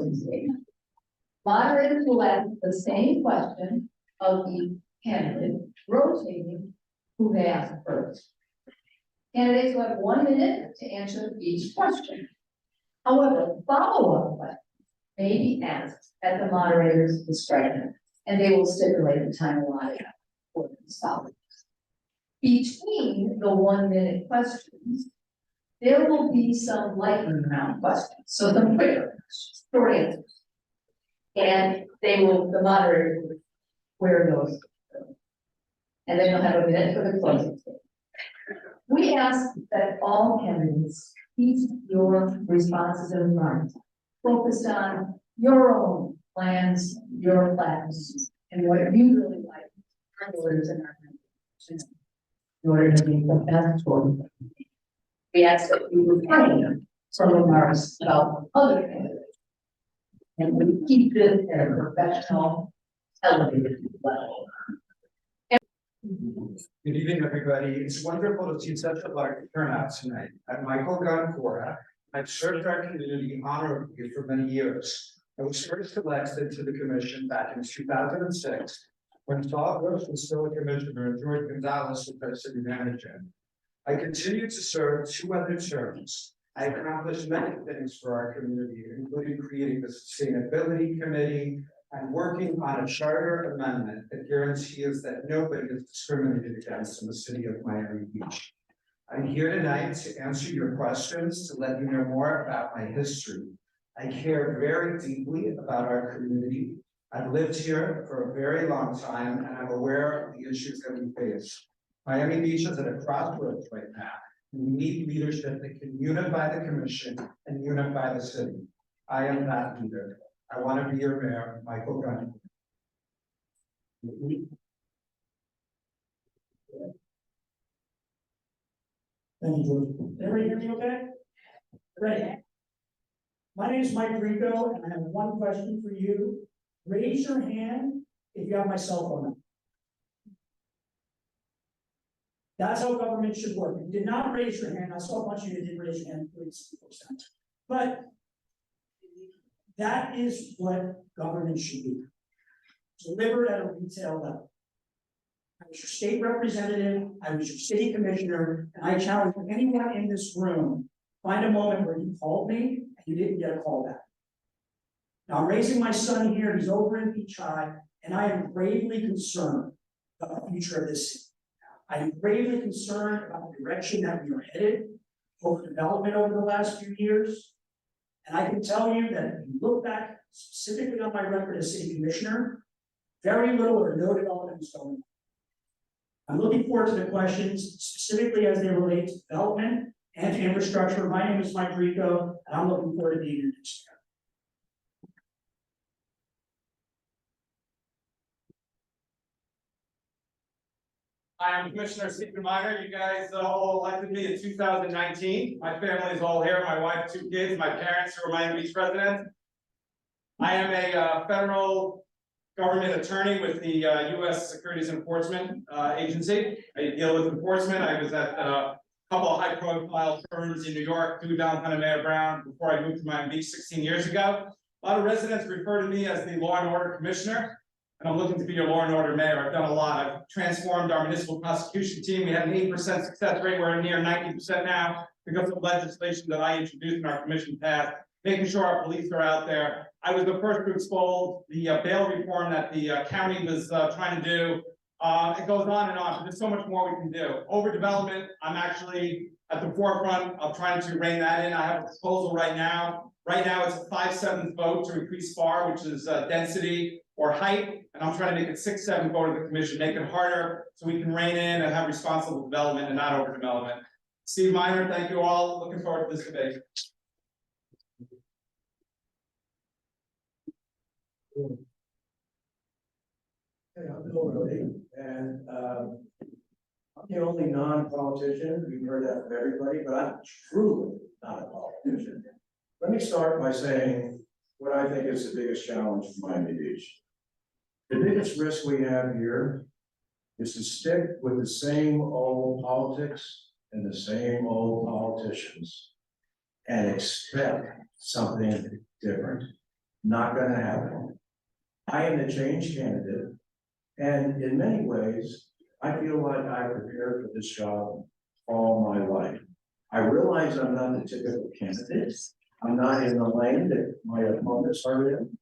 closing statement. Moderators will ask the same question of the candidate, rotating who they ask first. Candidates will have 1 minute to answer each question. However, follow-up questions may be asked at the moderator's discretion, and they will stipulate the time allotted for these follow-ups. Between the 1 minute questions, there will be some lightning round questions, so the quicker questions, short answers. And the moderator will wear those. And then you'll have a minute for the closing statement. We ask that all candidates keep your responses in mind, focused on your own plans, your plans, and what you really like our voters in our country in order to make the best choice. We ask that you refrain from remarks about other candidates, and we keep this at a professional, elevated level. Good evening, everybody. It's wonderful to see such a large turnout tonight. I'm Michael Goncora. I've served our community honorably for many years. I was first elected to the commission back in 2006 when Todd Gross was still a commissioner and George Gonzalez was our city manager. I continued to serve 2 other terms. I accomplished many things for our community, including creating the Sustainability Committee and working on a charter amendment that guarantees that nobody is discriminated against in the city of Miami Beach. I'm here tonight to answer your questions, to let you know more about my history. I care very deeply about our community. I've lived here for a very long time, and I'm aware of the issues that we face. Miami Beach is at a crossroads right now. We need leadership that can unify the commission and unify the city. I am that leader. I want to be your mayor, Michael Gunn. Thank you, George. Everybody hear me okay? Ready? My name is Mike Rico, and I have one question for you. Raise your hand if you have my cell phone number. That's how government should work. If you did not raise your hand, I saw a bunch of you that didn't raise your hand, please. But that is what government should be. Delivered at a retail level. I was your state representative, I was your city commissioner, and I challenge anyone in this room, find a moment where you called me and you didn't get a call back. Now I'm raising my son here, he's over in Beach High, and I am gravely concerned about the future of this city. I am gravely concerned about the direction that we are headed, overdevelopment over the last few years. And I can tell you that if you look back specifically on my record as city commissioner, very little or no development is going on. I'm looking forward to the questions specifically as they relate to development and to infrastructure. My name is Mike Rico, and I'm looking forward to being here next year. Hi, I'm Commissioner Stephen Meyer. You guys all elected me in 2019. My family is all here. My wife, 2 kids, my parents who are Miami Beach residents. I am a federal government attorney with the U.S. Securities Enforcement Agency. I deal with enforcement. I was at a couple of high-profile firms in New York, through downtown and Mayor Brown, before I moved to Miami Beach 16 years ago. A lot of residents refer to me as the Law and Order Commissioner. And I'm looking to be your law and order mayor. I've done a lot. I've transformed our municipal prosecution team. We had an 8% success rate. We're near 90% now because of legislation that I introduced in our commission passed, making sure our police are out there. I was the first to expose the bail reform that the county was trying to do. It goes on and on, but there's so much more we can do. Overdevelopment, I'm actually at the forefront of trying to rein that in. I have a proposal right now. Right now, it's a 5/7 vote to increase FAR, which is density or height, and I'm trying to make it 6/7 vote of the commission, make it harder so we can rein in and have responsible development and not overdevelopment. Steve Miner, thank you all. Looking forward to this debate. Hey, I'm Bill Rohde, and I'm the only non-politician. We've heard that from everybody, but I'm truly not a politician. Let me start by saying what I think is the biggest challenge for Miami Beach. The biggest risk we have here is to stick with the same old politics and the same old politicians and expect something different. not gonna happen. I am the change candidate, and in many ways, I feel like I prepared for this job all my life. I realize I'm not the typical candidate. I'm not in the lane that my opponents are in.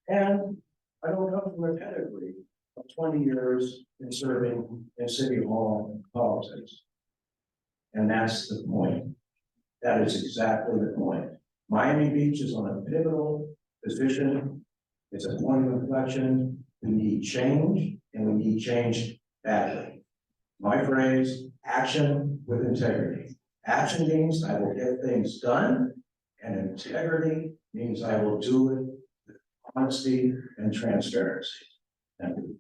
And I don't come from a pedigree of 20 years in serving in city hall politics. And that's the point. That is exactly the point. Miami Beach is on a pivotal position. It's a point of inflection. We need change, and we need change badly. My phrase, action with integrity. Action means I will get things done, and integrity means I will do it with honesty and transparency. Thank you.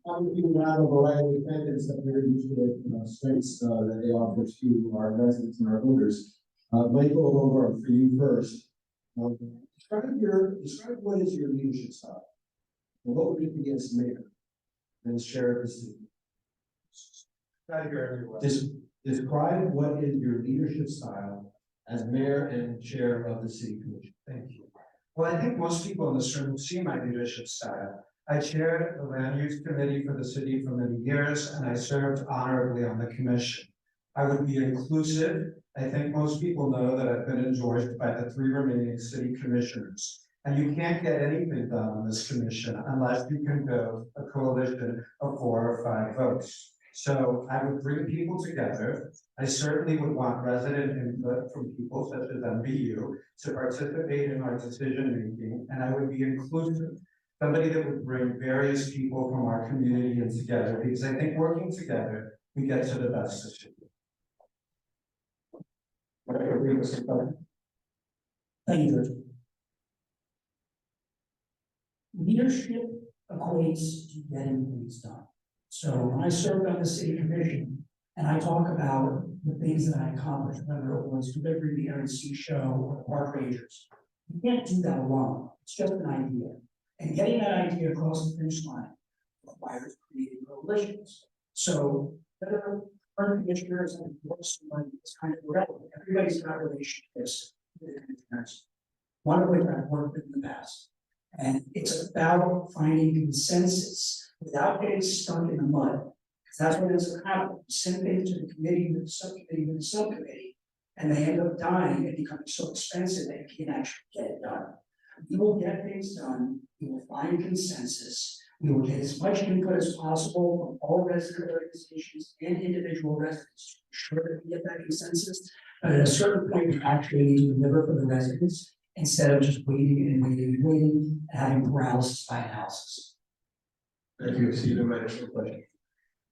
Obviously, we have a variety of candidates that are used to strengths that they offer to our residents and our voters. Michael, over for you first. Describe what is your leadership style? And what would it be as mayor and share of the city? Describe what is your leadership style as mayor and chair of the city commission. Thank you. Well, I think most people in this room see my leadership style. I chaired the land use committee for the city for many years, and I served honorably on the commission. I would be inclusive. I think most people know that I've been endorsed by the 3 remaining city commissioners. And you can't get anything done on this commission unless you can build a coalition of 4 or 5 votes. So I would bring people together. I certainly would want resident input from people such as MBU to participate in our decision making, and I would be inclusive. Somebody that would bring various people from our community in together, because I think working together, we get to the best decision. Thank you, George. Leadership equates to getting things done. So when I served on the city commission and I talk about the things that I accomplished, whether it was delivering the RNC show or park rangers, you can't do that alone. It's just an idea. And getting that idea across the finish line requires creating coalitions. So whether current commissioners and someone is kind of irrelevant. Everybody's got relationships with the commissioners, one of which I've worked with in the past. And it's about finding consensus without getting stuck in the mud. Because that's what ends up happening. You send things to the committee, with the subcommittee, with the subcommittee, and they end up dying and becoming so expensive that you can't actually get it done. We will get things done, we will find consensus, we will get as much input as possible from all resident organizations and individual residents to ensure that we get that consensus. But at a certain point, we actually need to deliver for the residents instead of just waiting and waiting and waiting and having paralysis by analysis. Thank you, Stephen. My initial question.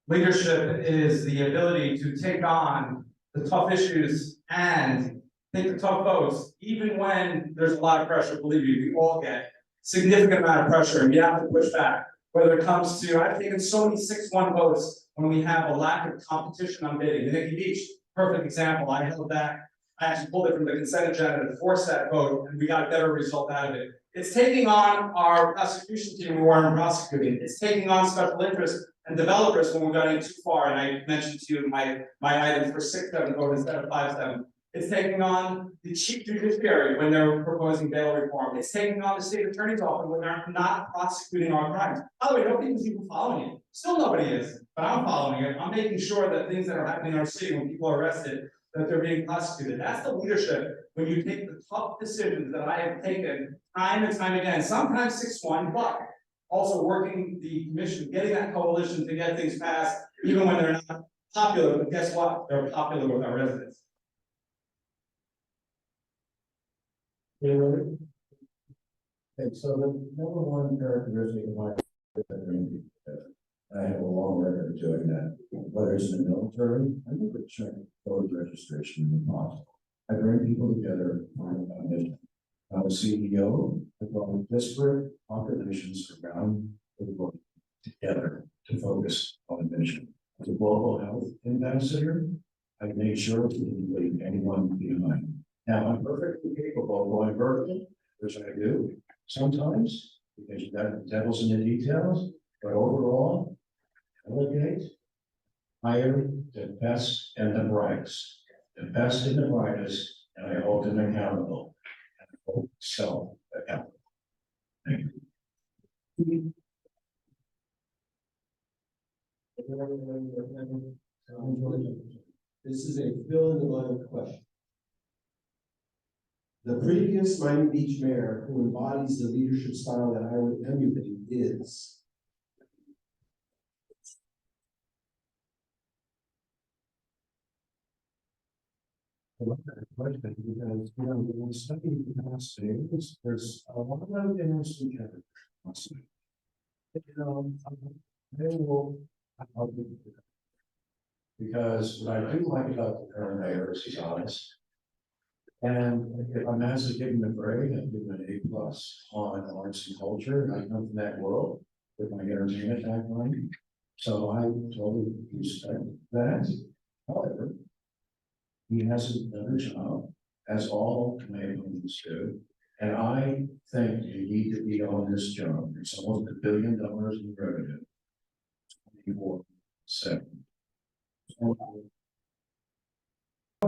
Leadership is the ability to take on the tough issues and take the tough votes, even when there's a lot of pressure. Believe me, we all get significant amount of pressure, and you have to push back. Whether it comes to, I've taken so many 6-1 votes when we have a lack of competition on bidding. The Nikki Beach, perfect example. I held back. I actually pulled it from the consent agenda to force that vote, and we got a better result out of it. It's taking on our prosecution team when we're prosecuting. It's taking on special interests and developers when we're going too far. And I mentioned to you my items for 6-7 vote instead of 5-7. It's taking on the chief judiciary when they're proposing bail reform. It's taking on the state attorney's office when they're not prosecuting our crimes. By the way, nobody was even following it. Still nobody is, but I'm following it. I'm making sure that things that are happening in our city when people are arrested, that they're being prosecuted. That's the leadership when you take the tough decisions that I have taken time and time again, sometimes 6-1, but also working the commission, getting that coalition to get things passed, even when they're not popular. But guess what? They're popular with our residents. Okay, so the number one characteristic of my I have a long record of doing that, whether it's in the military, I think we check voter registration in the possible. I bring people together on a mission. I'm a CEO, I brought disparate populations around the world together to focus on a mission. As a global health ambassador, I made sure to leave anyone behind. Now, I'm perfectly capable of going vertical, which I do sometimes, because you got the devil's in the details, but overall, delegate, hire the best and the brightest, and I hold them accountable. And I hold myself accountable. Thank you. This is a fill in the blank question. The previous Miami Beach mayor who embodies the leadership style that I would emulate is. I love that question because, when we study the past things, there's a lot of interesting characters. They will, I'll do it. Because what I do like about the current mayor is he's honest. And if I'm asked to give him a grade, I'd give him an A+ on arts and culture, and I come from that world with my entertainment background. So I totally respect that. However, he hasn't done a job, as all mayors do. And I think you need to be on this job. It's almost $1 billion in revenue. 24/7.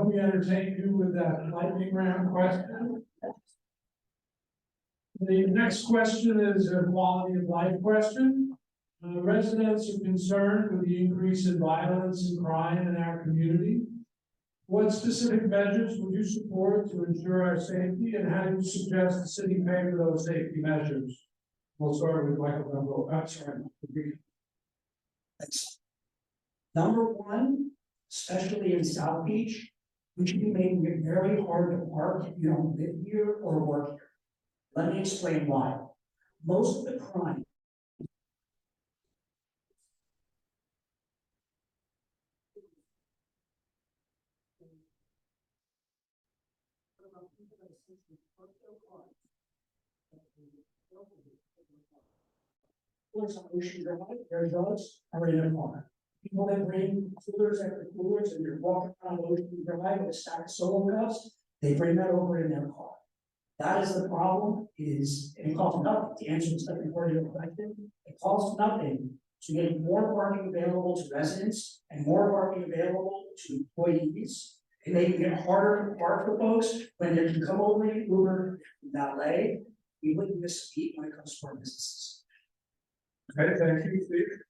We entertain you with that lightning round question. The next question is a quality of life question. Residents are concerned with the increase in violence and crime in our community. What specific measures would you support to ensure our safety, and how do you suggest the city pay for those safety measures? We'll start with Michael Dunbo. I'm sorry. That's number one, especially in South Beach, we should be making it very hard to park if you don't live here or work here. Let me explain why. Most of the crime their drugs are in a car. People that bring coolers after coolers and they're walking around Ocean Drive with a stack of solo cups, they bring that over in their car. That is the problem, and it costs nothing to answer the second part of your question. It costs nothing to make more parking available to residents and more parking available to employees. And making it harder to park for folks when they can come over in Uber, valet. We wouldn't miss a beat when it comes to our businesses. Okay, thank you, Steve.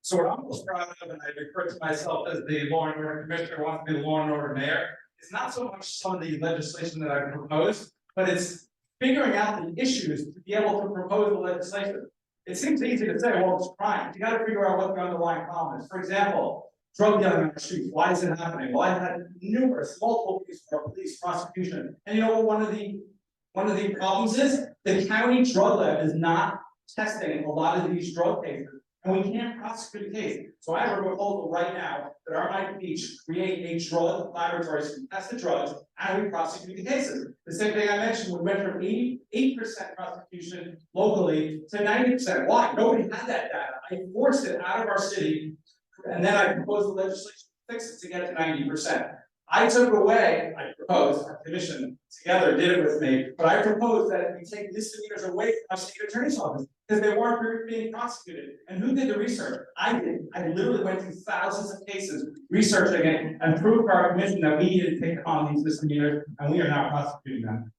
So what I'm most proud of, and I refer to myself as the law and order commissioner, wants to be the law and order mayor, is not so much some of the legislation that I proposed, but it's figuring out the issues to be able to propose the legislation. It seems easy to say, well, it's crime. You got to figure out what the underlying problem is. For example, drug dealing on the streets. Why is it happening? Well, I've had multiple police prosecution. And you know what one of the problems is? The county drug lab is not testing a lot of these drug cases, and we can't prosecute a case. So I have a proposal right now that our Miami Beach create a drug laboratory to test the drugs, and we prosecute the cases. The same thing I mentioned, we went from 88% prosecution locally to 90%. Why? Nobody had that data. I forced it out of our city, and then I proposed the legislation to fix it to get it to 90%. I proposed, our commission together did it with me, but I proposed that we take misdemeanors away from our state attorney's office because they weren't being prosecuted. And who did the research? I did. I literally went through thousands of cases, researching it, and proved for our commission that we needed to take on these misdemeanors, and we are now prosecuting them.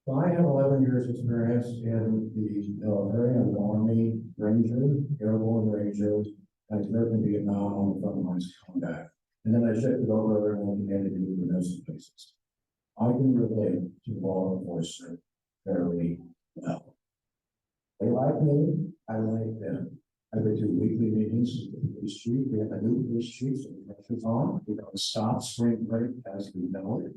So I have 11 years experience in the military. I'm an Army Ranger, Airborne Ranger. I served in Vietnam on the front lines of combat. And then I shifted over and began to do domestic cases. I can relate to law enforcement fairly well. They like me, I like them. I would do weekly meetings with the police chief. We have a new police chief, so the pressure's on. We're going to stop spring break as we know it.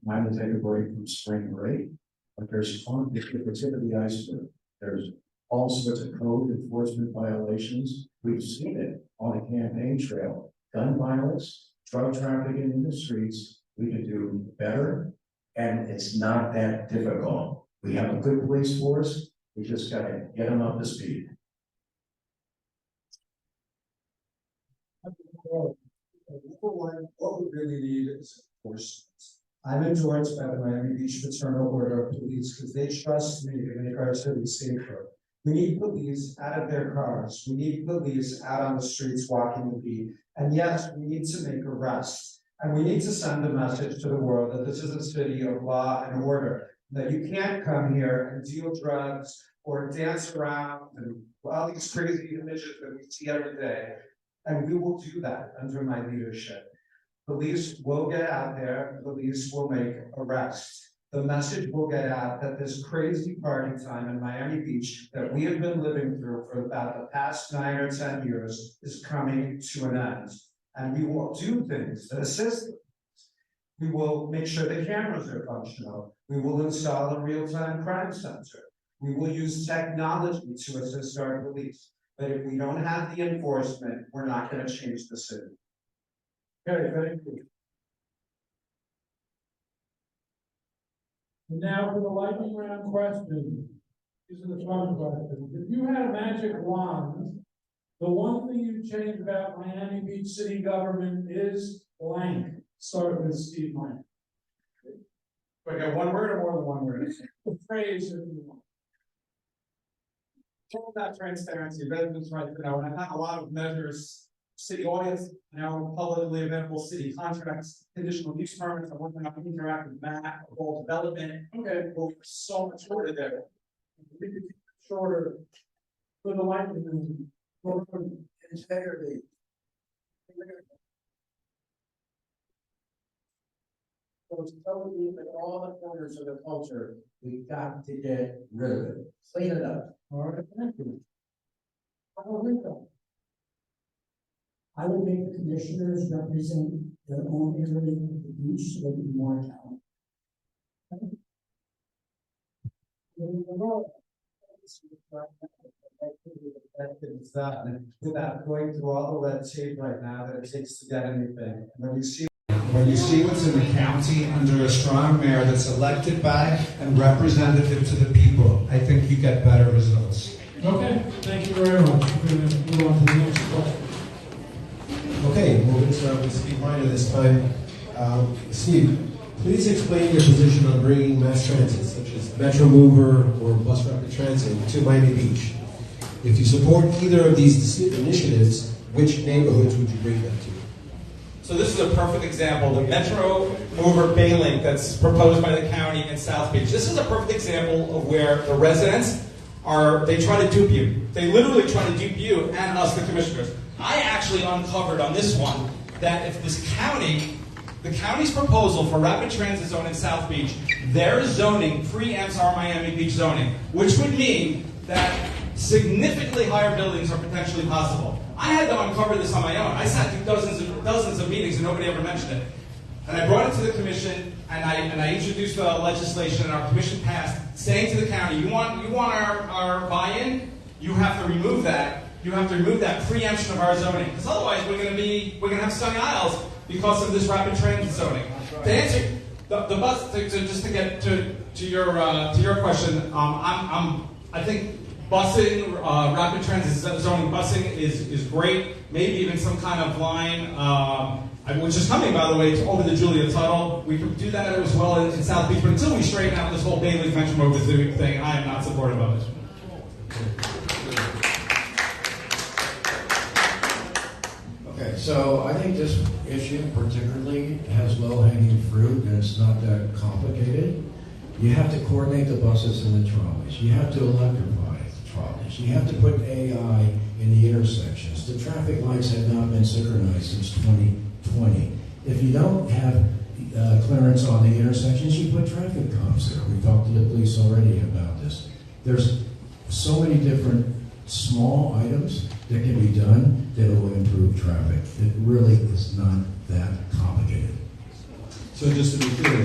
Time to take a break from spring break, but there's the tip of the iceberg. There's all sorts of code enforcement violations. We've seen it on a campaign trail. Gun violence, drug trafficking in the streets. We can do better, and it's not that difficult. We have a good police force. We just got to get them up to speed. Number one, what we really need is enforcement. I'm endorsed by the Miami Beach Fraternal Order of Police because they trust me to make our city safer. We need police out of their cars. We need police out on the streets walking the beat. And yes, we need to make arrests. And we need to send a message to the world that this is a city of law and order, that you can't come here and deal drugs or dance around and all these crazy images that we see every day. And we will do that under my leadership. Police will get out there, police will make arrests. The message will get out that this crazy party time in Miami Beach that we have been living through for about the past 9 or 10 years is coming to an end. And we will do things that assist. We will make sure the cameras are functional. We will install a real-time crime center. We will use technology to assist our police. But if we don't have the enforcement, we're not going to change the city. Okay, thank you. And now for the lightning round question. These are the fun questions. If you had a magic wand, the one thing you change about Miami Beach city government is blank. Start with Steve Meyer. We got one word or more than one word? The phrase if you want. Talk about transparency, residents right to know, and I've had a lot of measures, city audits, now publicly available city contracts, conditional use permits, I'm working on an interactive map of all development. Okay, well, so much shorter there. We could keep it shorter for the lightning round. For integrity. So it's so deep in all the corners of the culture, we've got to get rid of it, clean it up. All right, thank you. I would make the commissioners represent their own area of the beach so they can be more accountable. Without going through all the red tape right now that it takes to get anything. When you see what's in the county under a strong mayor that's elected by and representative to the people, I think you get better results. Okay, thank you very much. We're going to move on to the next question. Okay, moving to with Steve Miner this time. Steve, please explain your position on bringing mass transit, such as Metro Mover or Bus Rapid Transit, to Miami Beach. If you support either of these initiatives, which neighborhoods would you bring them to? So this is a perfect example, the Metro Mover Bay Link that's proposed by the county in South Beach. This is a perfect example of where the residents they try to dupe you. They literally try to dupe you and us, the commissioners. I actually uncovered on this one that if this county, the county's proposal for rapid transit zone in South Beach, their zoning preempts our Miami Beach zoning, which would mean that significantly higher buildings are potentially possible. I had to uncover this on my own. I sat through dozens of meetings and nobody ever mentioned it. And I brought it to the commission and I introduced the legislation and our commission passed, saying to the county, you want our buy-in? You have to remove that. You have to remove that preemption of our zoning, because otherwise we're going to have Sunny Isles because of this rapid transit zoning. To answer the bus, just to get to your question, I think busing, rapid transit zoning busing is great. Maybe even some kind of line, which is coming, by the way, over the Julia Tuttle. We could do that as well in South Beach, but until we straighten out this whole Bay Link Metro Mover thing, I am not supportive of it. Okay, so I think this issue particularly has low-hanging fruit and it's not that complicated. You have to coordinate the buses and the trolleys. You have to electrify the trolleys. You have to put AI in the intersections. The traffic lights have not been synchronized since 2020. If you don't have clearance on the intersections, you put traffic cops there. We talked to the police already about this. There's so many different small items that can be done that will improve traffic. It really is not that complicated. So just to be clear,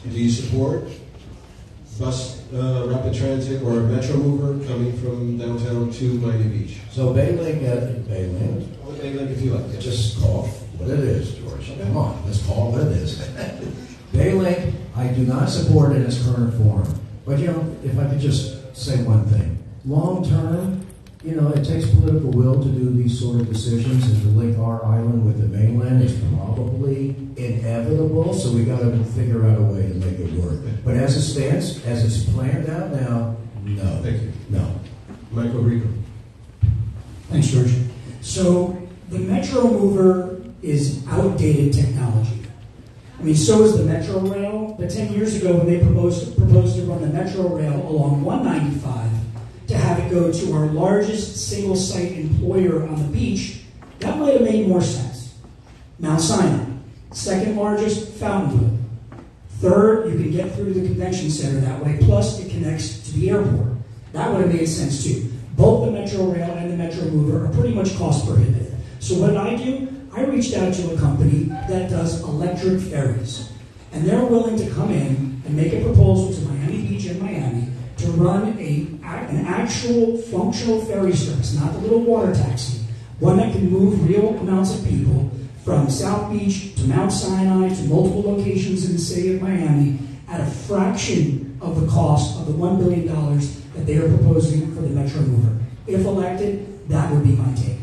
do you support bus rapid transit or Metro Mover coming from downtown to Miami Beach? So Bay Link, Bay Link if you like. just call what it is, George. Okay. Come on, let's call it what it is. Bay Link, I do not support in its current form. But you know, if I could just say one thing. Long term, You know, it takes political will to do these sort of decisions, and to link our island with the mainland is probably inevitable, so we gotta figure out a way to make it work. But as it stands, as it's planned out now, no. Thank you. No. Michael Rico. Thanks, George. So the Metro Mover is outdated technology. I mean, so is the Metro Rail, but 10 years ago when they proposed to run the Metro Rail along 195 to have it go to our largest single-site employer on the beach, that might have made more sense. Mount Sinai, second largest, Fountainville. Third, you can get through to the convention center that way, plus it connects to the airport. That would have made sense too. Both the Metro Rail and the Metro Mover are pretty much cost prohibitive. So what did I do? I reached out to a company that does electric ferries. And they're willing to come in and make a proposal to Miami Beach and Miami to run an actual functional ferry service, not the little water taxi, one that can move real amounts of people from South Beach to Mount Sinai to multiple locations in the city of Miami at a fraction of the cost of the $1 billion that they are proposing for the Metro Mover. If elected, that would be my take.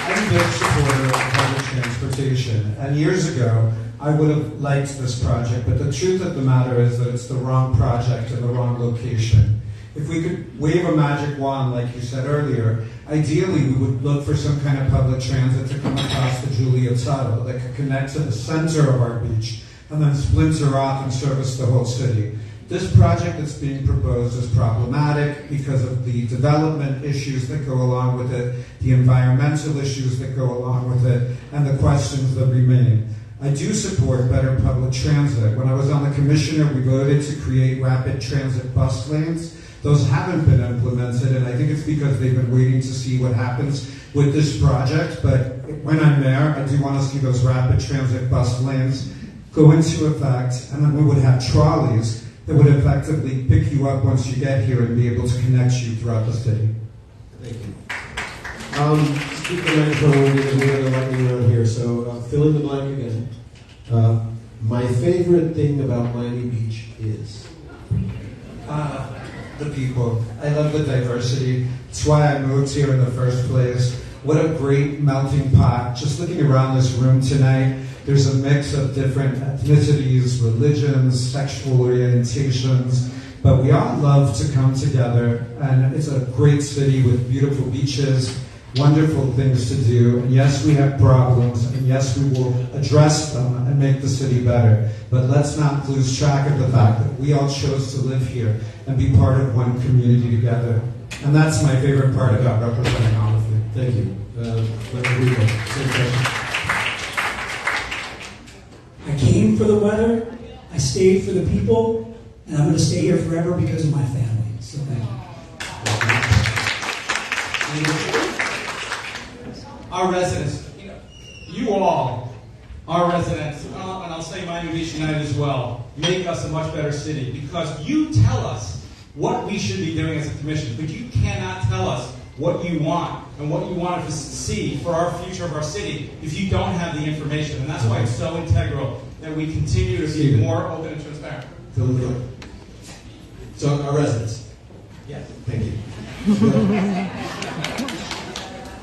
I'm a big supporter of public transportation, and years ago, I would have liked this project, but the truth of the matter is that it's the wrong project and the wrong location. If we could wave a magic wand, like you said earlier, ideally we would look for some kind of public transit to come across the Julia Tuttle that could connect to the center of our beach and then splinter off and service the whole city. This project that's being proposed is problematic because of the development issues that go along with it, the environmental issues that go along with it, and the questions that remain. I do support better public transit. When I was on the commissioner, we voted to create rapid transit bus lanes. Those haven't been implemented, and I think it's because they've been waiting to see what happens with this project. But when I'm there, I do want to see those rapid transit bus lanes go into effect, and then we would have trolleys that would effectively pick you up once you get here and be able to connect you throughout the city. Thank you. Speak the microphone, we have a lightning round here, so fill in the blank again. My favorite thing about Miami Beach is? The people. I love the diversity. It's why I moved here in the first place. What a great melting pot. Just looking around this room tonight, there's a mix of different ethnicities, religions, sexual orientations, but we all love to come together, and it's a great city with beautiful beaches, wonderful things to do, and yes, we have problems, and yes, we will address them and make the city better, but let's not lose track of the fact that we all chose to live here and be part of one community together, and that's my favorite part about representing all of you. Thank you. Michael Rico, same question. I came for the weather, I stayed for the people, and I'm going to stay here forever because of my family. So thank you. Our residents, you all, our residents, and I'll say Miami Beach United as well, make us a much better city because you tell us what we should be doing as a commission, but you cannot tell us what you want and what you want us to see for our future of our city if you don't have the information. And that's why it's so integral that we continue to be more open and transparent. So our residents. Yes. Thank you.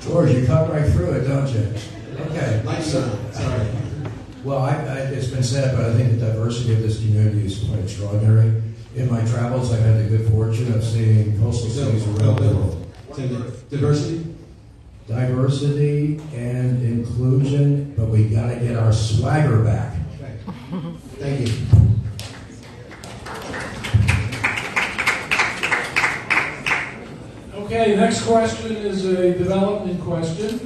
George, you cut right through it, don't you? Okay. Sorry. Well, it's been said, but I think the diversity of this community is quite extraordinary. In my travels, I've had the good fortune of seeing coastal cities around the world. Diversity? Diversity and inclusion, but we got to get our swagger back. Thank you. Okay, next question is a development question.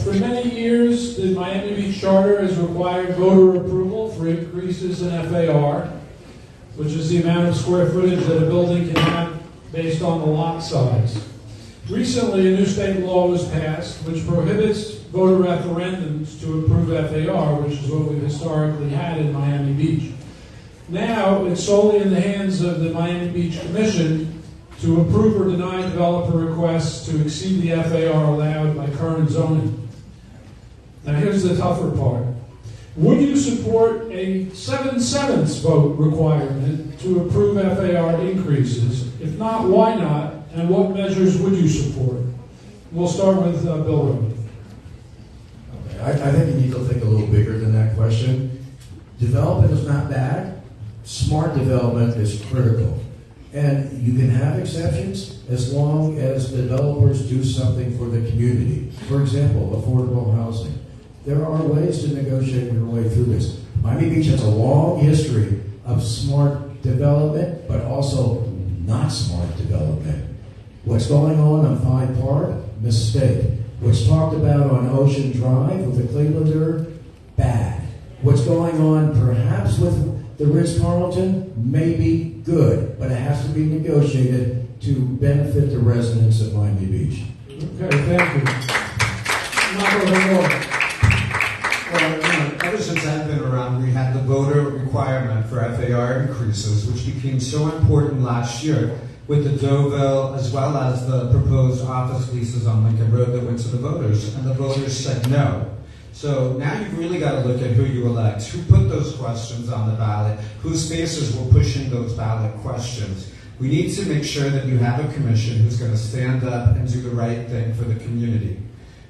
For many years, the Miami Beach Charter has required voter approval for increases in FAR, which is the amount of square footage that a building can have based on the lot size. Recently, a new state law was passed which prohibits voter referendums to approve FAR, which is what we've historically had in Miami Beach. Now, it's solely in the hands of the Miami Beach Commission to approve or deny developer requests to exceed the FAR allowed by current zoning. Now, here's the tougher part. Would you support a 7/7 vote requirement to approve FAR increases? If not, why not? And what measures would you support? We'll start with Bill Rhodes. Okay, I think you need to think a little bigger than that question. Development is not bad. Smart development is critical. And you can have exceptions as long as developers do something for the community. For example, affordable housing. There are ways to negotiate your way through this. Miami Beach has a long history of smart development, but also not smart development. What's going on Pine Park? Mistake. What's talked about on Ocean Drive with the Clevelander? Bad. What's going on perhaps with the Ritz-Carlton? Maybe good, but it has to be negotiated to benefit the residents of Miami Beach. Okay, thank you. Michael Moore. Well, ever since I've been around, we had the voter requirement for FAR increases, which became so important last year with the Deauville, as well as the proposed office leases on Lincoln Road that went to the voters, and the voters said no. So now you've really got to look at who you elect, who put those questions on the ballot, whose faces were pushing those ballot questions. We need to make sure that you have a commission who's going to stand up and do the right thing for the community.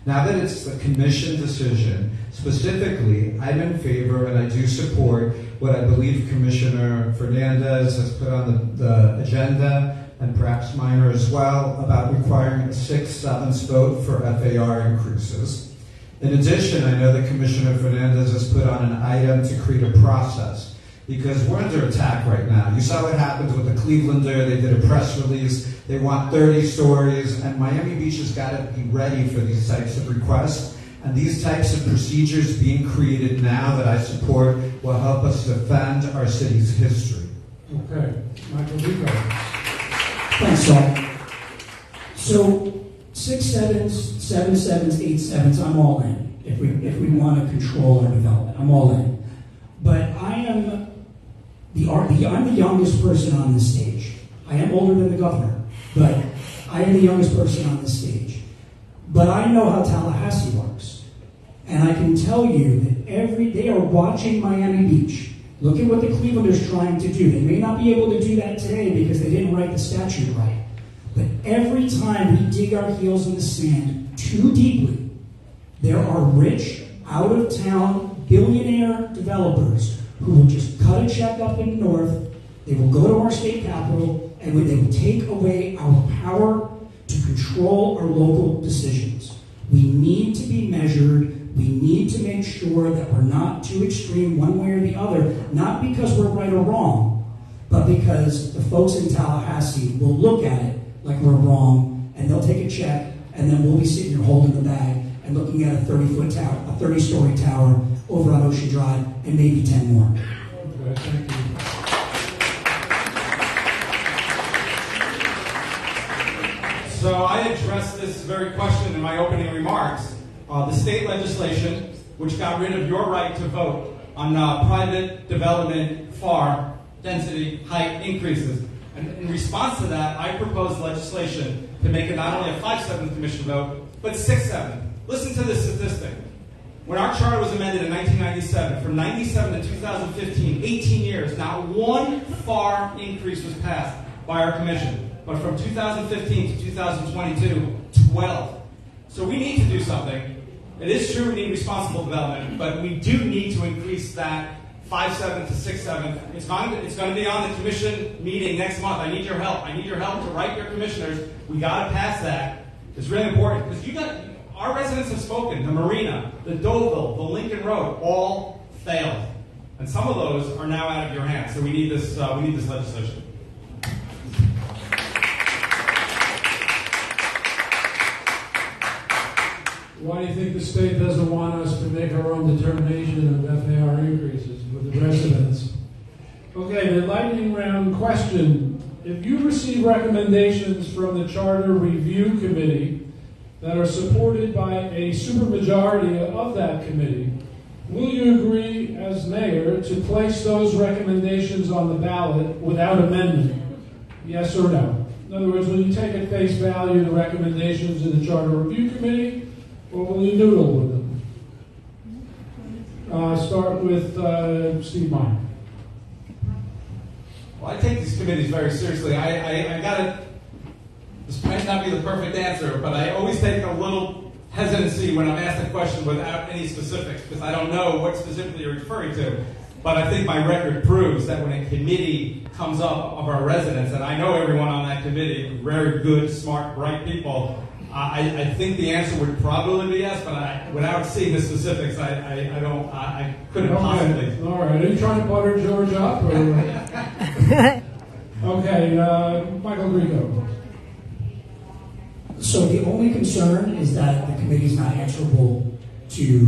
Now that it's the commission decision, specifically, I'm in favor and I do support what I believe Commissioner Fernandez has put on the agenda, and perhaps Minor as well, about requiring a 6/7 vote for FAR increases. In addition, I know that Commissioner Fernandez has put on an item to create a process, because we're under attack right now. You saw what happened with the Clevelander. They did a press release. They want 30 stories, and Miami Beach has got to be ready for these types of requests. And these types of procedures being created now that I support will help us defend our city's history. Okay, Michael Rico. Thanks, Saul. So 6/7s, 7/7s, 8/7s, I'm all in. If we want to control our development, I'm all in. But I'm the youngest person on this stage. I am older than the governor, but I am the youngest person on this stage. But I know how Tallahassee works. And I can tell you that they are watching Miami Beach. Look at what the Clevelanders trying to do. They may not be able to do that today because they didn't write the statute right. But every time we dig our heels in the sand too deeply, there are rich, out-of-town, billionaire developers who will just cut a check up in the north. They will go to our state capitol, and they will take away our power to control our local decisions. We need to be measured. We need to make sure that we're not too extreme one way or the other, not because we're right or wrong, but because the folks in Tallahassee will look at it like we're wrong, and they'll take a check, and then we'll be sitting here holding the bag and looking at a 30-foot tower, a 30-story tower over on Ocean Drive, and maybe 10 more. Okay, thank you. So I addressed this very question in my opening remarks. The state legislation, which got rid of your right to vote on private development FAR density height increases. And in response to that, I proposed legislation to make it not only a 5/7 commission vote, but 6/7. Listen to this statistic. When our charter was amended in 1997, from 97 to 2015, 18 years, not one FAR increase was passed by our commission. But from 2015 to 2022, 12. So we need to do something. It is true we need responsible development, but we do need to increase that 5/7 to 6/7. It's going to be on the commission meeting next month. I need your help. I need your help to write your commissioners. We got to pass that. It's really important because our residents have spoken. The Marina, the Deauville, the Lincoln Road, all failed, and some of those are now out of your hands. So we need this. We need this legislation. Why do you think the state doesn't want us to make our own determination of FAR increases with the residents? Okay, the lightning round question. If you receive recommendations from the Charter Review Committee that are supported by a supermajority of that committee, will you agree as mayor to place those recommendations on the ballot without amendment? Yes or no? In other words, will you take at face value the recommendations of the Charter Review Committee, or will you noodle with them? Start start with Steve Meyer. Well, I take these committees very seriously. I gotta, this might not be the perfect answer, but I always take a little hesitancy when I'm asked a question without any specifics, because I don't know what specifically you're referring to. But I think my record proves that when a committee comes up of our residents, and I know everyone on that committee, very good, smart, bright people, I think the answer would probably be yes, but without seeing the specifics, I couldn't possibly. All right, are you trying to butter George up? Or? Okay, Michael Grego. So the only concern is that the committee is not answerable to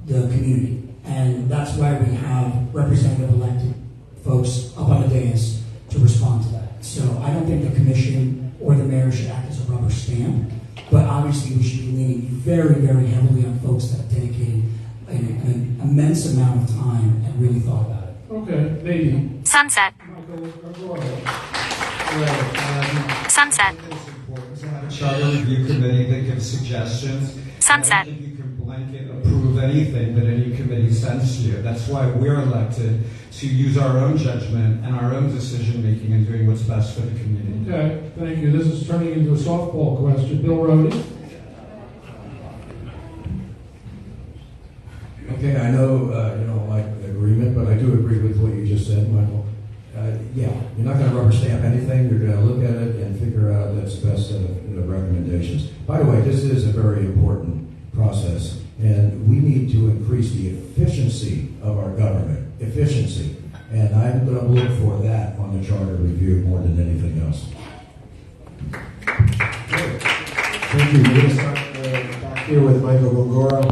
the community. And that's why we have representative elected folks up on the dais to respond to that. So I don't think the commission or the mayor should act as a rubber stamp, but obviously we should be leaning very, very heavily on folks that have dedicated an immense amount of time and really thought about it. Okay, maybe. Sunset. Michael, go ahead. Sunset. It's important to have a charter review committee that gives suggestions. Sunset. I don't think you can blanket approve anything that any committee sends to you. That's why we're elected to use our own judgment and our own decision making and doing what's best for the community. Okay, thank you. This is turning into a softball question. Bill Rhodey. Okay, I know you don't like the agreement, but I do agree with what you just said, Michael. Yeah, you're not going to rubber stamp anything. You're going to look at it and figure out that's the best set of recommendations. By the way, this is a very important process, and we need to increase the efficiency of our government. Efficiency. And I'm going to look for that on the charter review more than anything else. Thank you. We're going to start back here with Michael Gongora.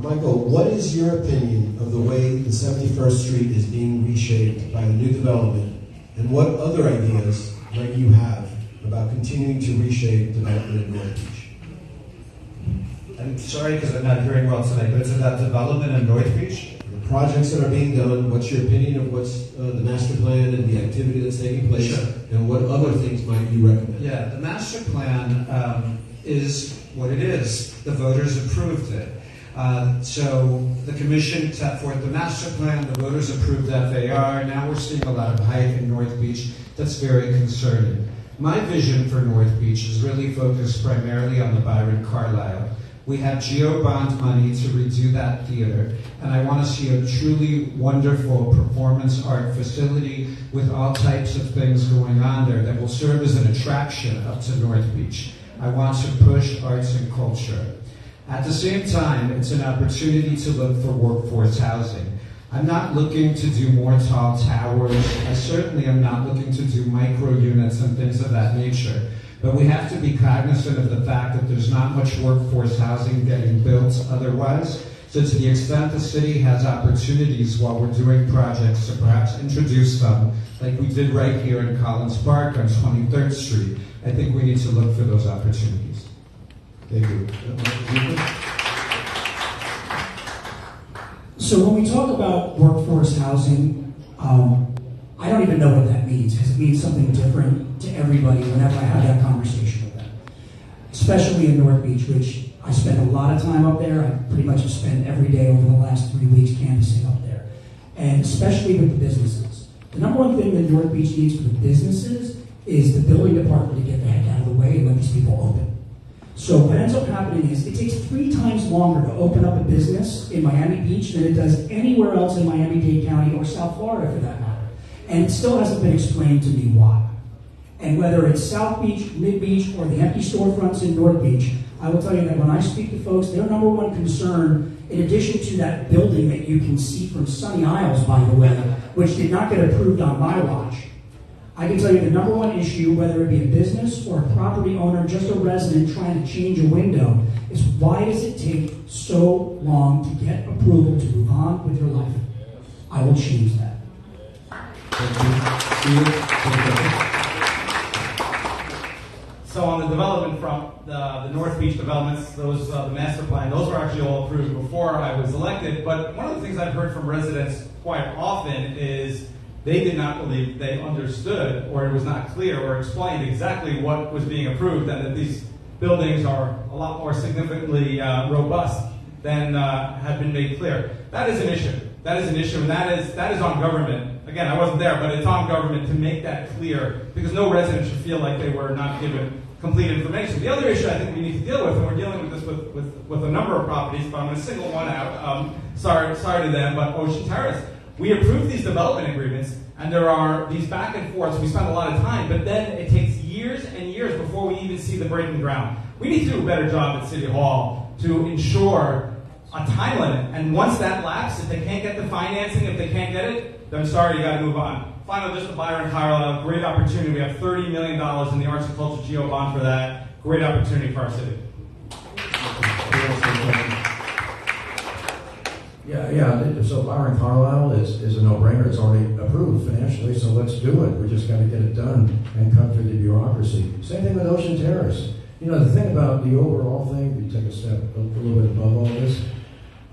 Michael, what is your opinion of the way the 71st Street is being reshaped by the new development, and what other ideas might you have about continuing to reshape development in North Beach? I'm sorry because I'm not hearing well tonight, but it's about development in North Beach. The projects that are being done, what's your opinion of what's the master plan and the activity that's taking place, Sure. and what other things might you recommend? Yeah, the master plan is what it is. The voters approved it. So the commission set forth the master plan, the voters approved FAR. Now we're seeing a lot of hype in North Beach that's very concerning. My vision for North Beach is really focused primarily on the Byron Carlisle. We have GEO bond money to redo that theater, and I want to see a truly wonderful performance art facility with all types of things going on there that will serve as an attraction up to North Beach. I want to push arts and culture. At the same time, it's an opportunity to look for workforce housing. I'm not looking to do more tall towers. I certainly am not looking to do micro units and things of that nature. But we have to be cognizant of the fact that there's not much workforce housing getting built otherwise. So to the extent the city has opportunities while we're doing projects to perhaps introduce them, like we did right here in Collins Park on 23rd Street, I think we need to look for those opportunities. Thank you. So when we talk about workforce housing, I don't even know what that means, because it means something different to everybody whenever I have that conversation with them. Especially in North Beach, which I spend a lot of time up there. I pretty much have spent every day over the last 3 weeks canvassing up there. And especially with the businesses. The number one thing that North Beach needs for the businesses is the building department to get the heck out of the way and let these people open. So what ends up happening is it takes 3 times longer to open up a business in Miami Beach than it does anywhere else in Miami-Dade County or South Florida for that matter. And it still hasn't been explained to me why. And whether it's South Beach, Mid Beach, or the empty storefronts in North Beach, I will tell you that when I speak to folks, their number one concern, in addition to that building that you can see from Sunny Isles, by the way, which did not get approved on my watch, I can tell you the number one issue, whether it be a business or a property owner, just a resident trying to change a window, is why does it take so long to get approval to move on with your life? I will change that. So on the development front, the North Beach developments, those the master plan, those were actually all approved before I was elected. But one of the things I've heard from residents quite often is they did not believe they understood, or it was not clear or explained exactly what was being approved, and that these buildings are a lot more significantly robust than had been made clear. That is an issue. That is an issue, and that is on government. Again, I wasn't there, but it's on government to make that clear, because no resident should feel like they were not given complete information. The other issue I think we need to deal with, and we're dealing with this with a number of properties, but I'm going to single one out. Sorry to them, but Ocean Terrace. We approved these development agreements, and there are these back and forths. We spend a lot of time, but then it takes years and years before we even see the breaking ground. We need to do a better job at City Hall to ensure a time limit. And once that lapses, if they can't get the financing, if they can't get it, then I'm sorry, you got to move on. Finally, just the Byron Carlisle, great opportunity. We have $30 million in the Arts and Culture Geo Bond for that. Great opportunity for our city. Yeah, so Byron Carlisle is a no-brainer. It's already approved financially, so let's do it. We just got to get it done and come through the bureaucracy. Same thing with Ocean Terrace. You know, the thing about the overall thing, we take a step a little bit above all this,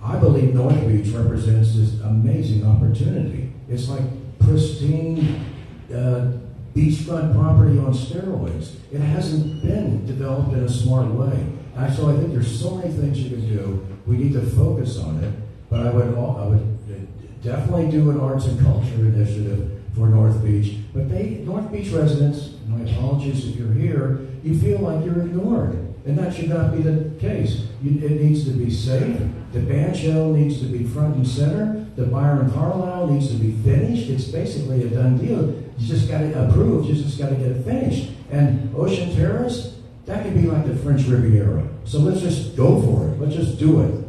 I believe North Beach represents this amazing opportunity. It's like pristine beachfront property on steroids. It hasn't been developed in a smart way. Actually, I think there's so many things you can do. We need to focus on it. But I would definitely do an arts and culture initiative for North Beach. But North Beach residents, my apologies if you're here, you feel like you're ignored. And that should not be the case. It needs to be safe. The band shell needs to be front and center. The Byron Carlisle needs to be finished. It's basically a done deal. You just got to approve. You just got to get it finished. And Ocean Terrace, that could be like the French Riviera. So let's just go for it. Let's just do it.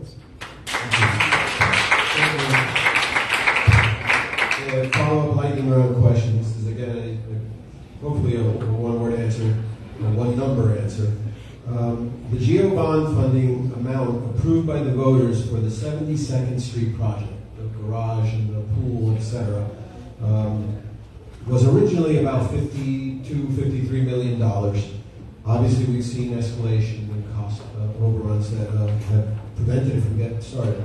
Follow-up lightning round questions. This is again, hopefully a one-word answer, a one-number answer. The GEO bond funding amount approved by the voters for the 72nd Street project, the garage and the pool, etc., was originally about $52-53 million. Obviously, we've seen escalation and cost overruns that have prevented it from getting started.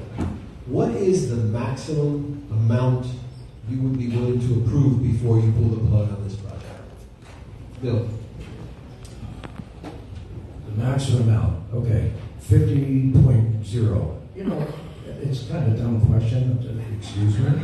What is the maximum amount you would be willing to approve before you pull the plug on this project? Bill? The maximum amount, okay, 50.0. You know, it's kind of a dumb question, excuse me. And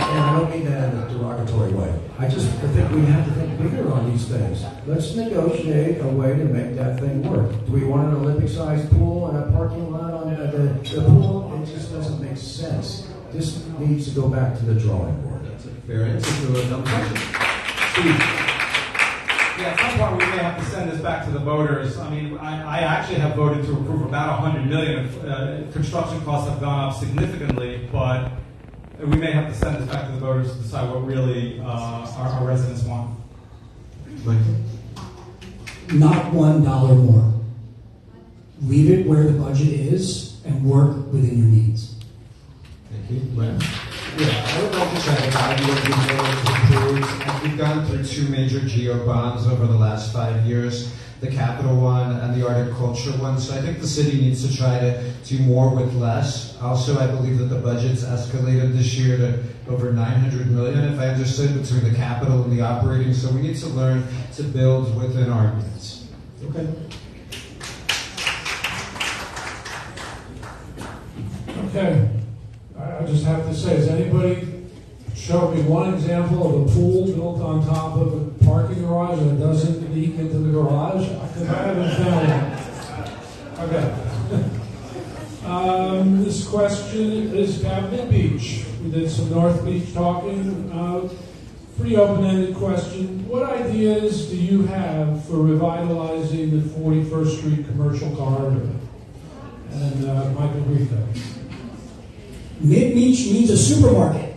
I don't mean that in a derogatory way. I just think we have to think bigger on these things. Let's negotiate a way to make that thing work. Do we want an Olympic-sized pool and a parking lot on the pool? It just doesn't make sense. This needs to go back to the drawing board. That's a fair answer to a dumb question. Steve? Yeah, at some point we may have to send this back to the voters. I mean, I actually have voted to approve about $100 million. Construction costs have gone up significantly, but we may have to send this back to the voters to decide what really our residents want. Michael? Not $1 more. Leave it where the budget is and work within your needs. Thank you. Brad? Yeah, I would like to say that I would be willing to approve. We've gone through two major geo bonds over the last 5 years, the capital one and the art and culture one. So I think the city needs to try to do more with less. Also, I believe that the budget's escalated this year to over 900 million, if I understood, between the capital and the operating. So we need to learn to build within our means. Okay. Okay, I just have to say, has anybody showed me one example of a pool built on top of a parking garage and it doesn't leak into the garage? Because I haven't found one. Okay. This question is Cabinet Beach. We did some North Beach talking. Pretty open-ended question. What ideas do you have for revitalizing the 41st Street commercial corridor? And Michael Rico. Mid-Beach needs a supermarket.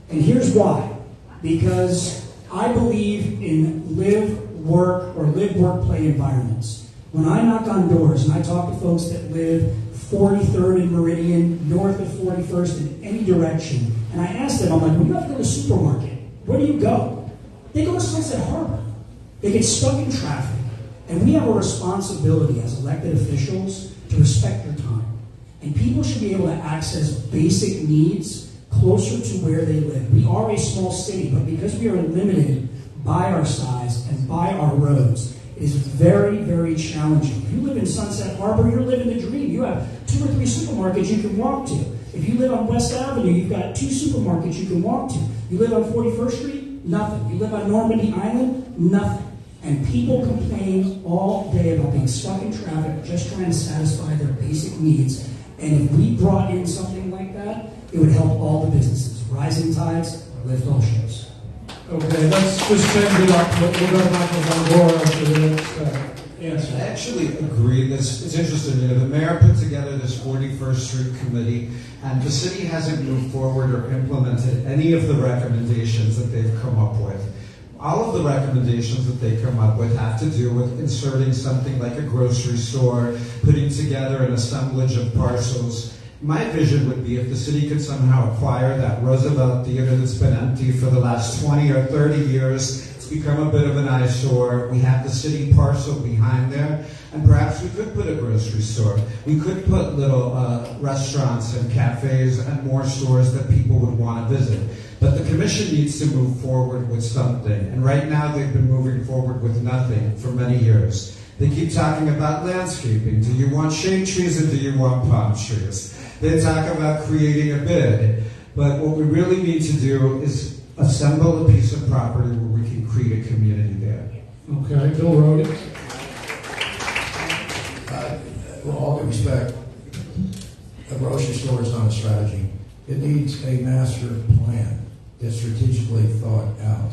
And here's why. Because I believe in live, work, play environments. When I knock on doors and I talk to folks that live 43rd and Meridian, north of 41st, in any direction, and I ask them, I'm like, when you have to go to the supermarket, where do you go? They go to Sunset Harbor. They get stuck in traffic. And we have a responsibility as elected officials to respect their time. And people should be able to access basic needs closer to where they live. We are a small city, but because we are limited by our size and by our roads, it is very, very challenging. If you live in Sunset Harbor, you're living the dream. You have 2 or 3 supermarkets you can walk to. If you live on West Avenue, you've got 2 supermarkets you can walk to. You live on 41st Street, nothing. You live on Normandy Island, nothing. And people complain all day about being stuck in traffic, just trying to satisfy their basic needs. And if we brought in something like that, it would help all the businesses. Rising tides lift all ships. Okay, let's just change it up. We'll go to Michael Van Gora for the next answer. I actually agree. It's interesting. You know, the mayor put together this 41st Street committee, and the city hasn't moved forward or implemented any of the recommendations that they've come up with. All of the recommendations that they come up with have to do with inserting something like a grocery store, putting together an assemblage of parcels. My vision would be if the city could somehow acquire that Roosevelt Theater that's been empty for the last 20 or 30 years. It's become a bit of an eyesore. We have the city parcel behind there, and perhaps we could put a grocery store. We could put little restaurants and cafes and more stores that people would want to visit. But the commission needs to move forward with something, and right now they've been moving forward with nothing for many years. They keep talking about landscaping. Do you want shade trees or do you want palm trees? They talk about creating a bid, but what we really need to do is assemble a piece of property where we can create a community there. Okay, Bill Rhodes. With all due respect, a grocery store is not a strategy. It needs a master plan that's strategically thought out.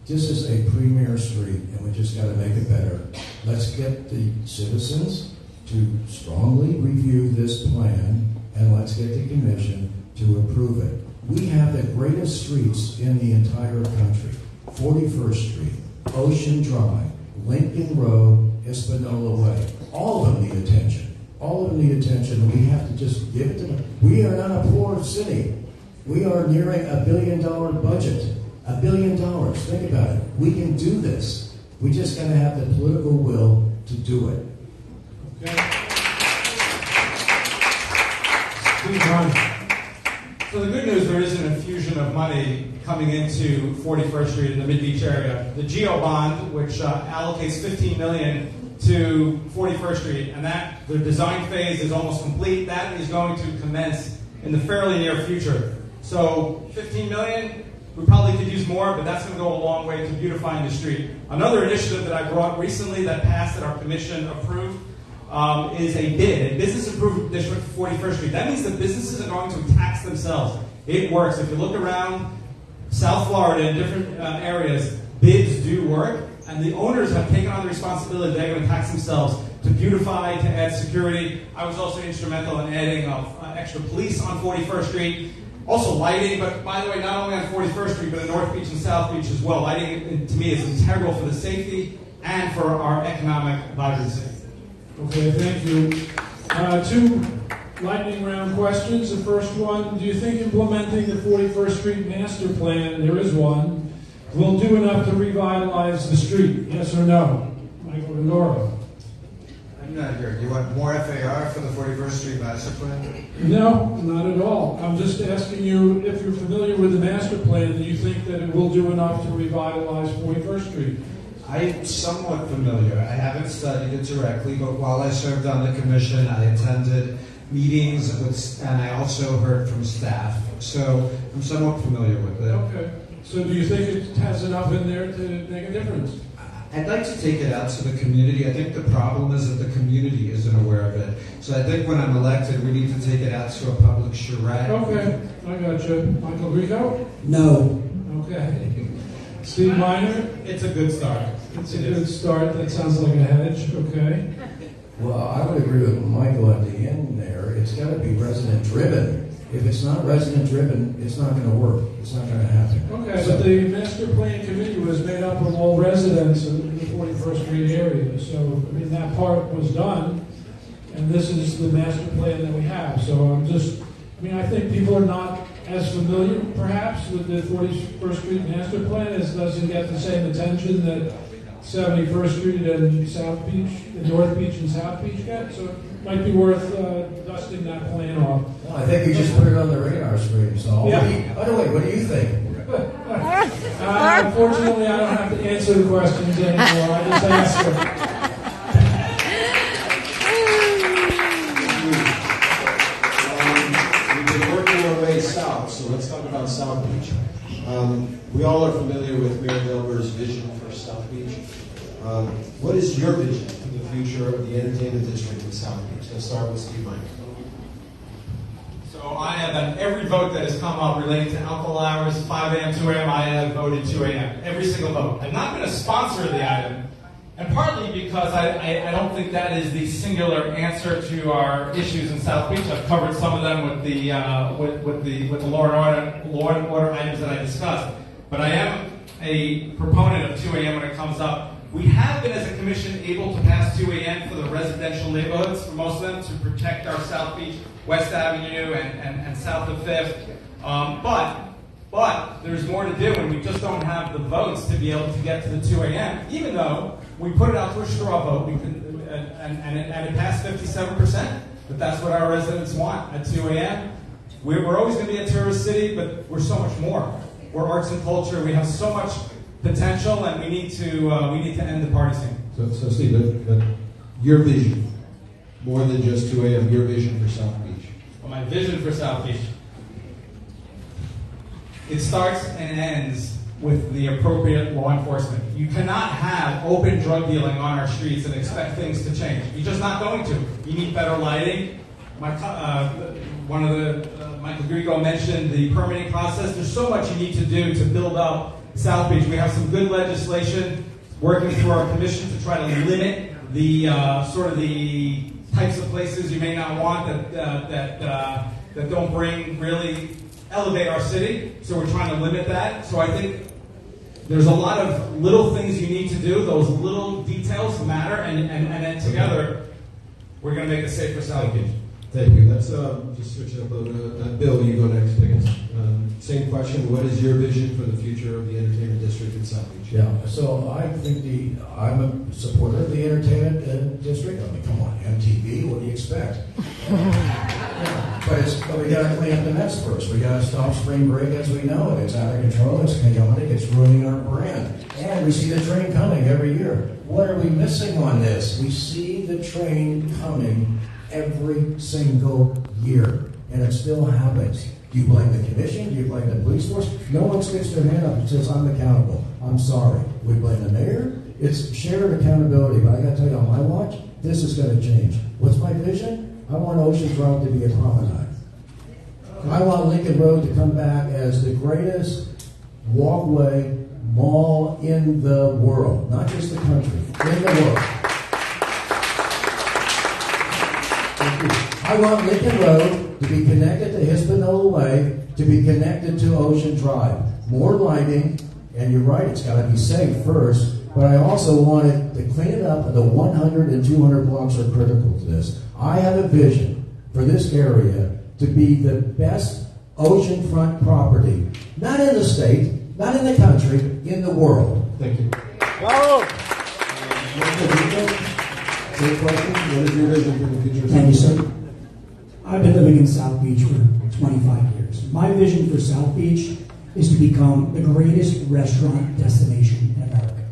This is a premier street, and we just got to make it better. Let's get the citizens to strongly review this plan, and let's get the commission to approve it. We have the greatest streets in the entire country. 41st Street, Ocean Drive, Lincoln Road, Espanola Way. All of them need attention. All of them need attention, and we have to just give it to them. We are not a poor city. We are nearing $1 billion budget. $1 billion. Think about it. We can do this. We just got to have the political will to do it. Okay. Steve Ryan. So the good news, there is an infusion of money coming into 41st Street in the Mid-Beach area. The GEO bond, which allocates $15 million to 41st Street, and that the design phase is almost complete. That is going to commence in the fairly near future. So $15 million, we probably could use more, but that's going to go a long way to beautifying the street. Another initiative that I brought recently that passed that our commission approved is a BID, a business improvement district for 41st Street. That means that businesses are going to tax themselves. It works. If you look around South Florida in different areas, bids do work, and the owners have taken on the responsibility. They're going to tax themselves to beautify, to add security. I was also instrumental in adding extra police on 41st Street. Also lighting, but by the way, not only on 41st Street, but in North Beach and South Beach as well. Lighting, to me, is integral for the safety and for our economic vibrancy. Okay, thank you. 2 lightning round questions. The first one, do you think implementing the 41st Street master plan, and there is one, will do enough to revitalize the street? Yes or no? Michael Vendora. I'm not here. You want more FAR for the 41st Street master plan? No, not at all. I'm just asking you if you're familiar with the master plan, do you think that it will do enough to revitalize 41st Street? I'm somewhat familiar. I haven't studied it directly, but while I served on the commission, I attended meetings with, and I also heard from staff. So I'm somewhat familiar with it. Okay. So do you think it has enough in there to make a difference? I'd like to take it out to the community. I think the problem is that the community isn't aware of it. So I think when I'm elected, we need to take it out to a public charrette. Okay, I got you. Michael Rico? No. Okay. Steve Miner? It's a good start. It's a good start. That sounds like a hedge. Okay. Well, I would agree with Michael at the end there. It's got to be resident driven. If it's not resident driven, it's not going to work. It's not going to happen. Okay, but the master plan committee was made up of all residents in the 41st Street area. So, I mean, that part was done, and this is the master plan that we have. So I think people are not as familiar, perhaps, with the 41st Street master plan. It doesn't get the same attention that 71st Street and South Beach, North Beach and South Beach get. So it might be worth dusting that plan off. Well, I think you just put it on the radar screen. So, Yeah. By the way, what do you think? Unfortunately, I don't have to answer the questions anymore. I just ask them. South Beach. We all are familiar with Mayor Dilber's vision for South Beach. What is your vision for the future of the entertainment district in South Beach? Let's start with Steve Mike. So I have on every vote that has come up relating to alcohol hours, 5 a.m., 2 a.m., I have voted 2 a.m. Every single vote. I've not been a sponsor of the item, and partly because I don't think that is the singular answer to our issues in South Beach. I've covered some of them with the law and order items that I discussed. But I am a proponent of 2 a.m. when it comes up. We have been, as a commission, able to pass 2 a.m. for the residential neighborhoods, for most of them, to protect our South Beach, West Avenue, and south of 5th. But there's more to do, and we just don't have the votes to be able to get to the 2 a.m., even though we put it out to a straw vote, and it passed 57%. But that's what our residents want at 2 a.m. We're always going to be a tourist city, but we're so much more. We're arts and culture. We have so much potential, and we need to end the party scene. So Steve, but your vision, more than just 2 a.m., your vision for South Beach. Well, my vision for South Beach, it starts and ends with the appropriate law enforcement. You cannot have open drug dealing on our streets and expect things to change. You're just not going to. You need better lighting. Michael Grigo mentioned the permitting process. There's so much you need to do to build up South Beach. We have some good legislation working through our commission to try to limit the the types of places you may not want that don't really elevate our city. So we're trying to limit that. So I think there's a lot of little things you need to do. Those little details matter, and then together we're going to make a safer South Beach. Thank you. Let's just switch it up a little bit. Bill, you go next, please. Same question. What is your vision for the future of the entertainment district in South Beach? Yeah, so I think I'm a supporter of the entertainment district. I mean, come on, MTV, what do you expect? But we got to clean up the mess first. We got to stop spring break as we know it. It's out of control. It's chaotic. It's ruining our brand. And we see the train coming every year. What are we missing on this? We see the train coming every single year, and it still happens. Do you blame the commission? Do you blame the police force? No one sticks their hand up and says, I'm accountable. I'm sorry. We blame the mayor. It's shared accountability, but I got to tell you, on my watch, this is going to change. What's my vision? I want Ocean Drive to be a promenade. I want Lincoln Road to come back as the greatest walkway mall in the world, not just the country, in the world. I want Lincoln Road to be connected to Hispaniola Way, to be connected to Ocean Drive. More lighting, and you're right, it's got to be safe first, but I also want it to clean it up, and the 100 and 200 blocks are critical to this. I have a vision for this area to be the best oceanfront property, not in the state, not in the country, in the world. Thank you. Bravo! Same question. What is your vision for the future? Thank you, sir. I've been living in South Beach for 25 years. My vision for South Beach is to become the greatest restaurant destination in America.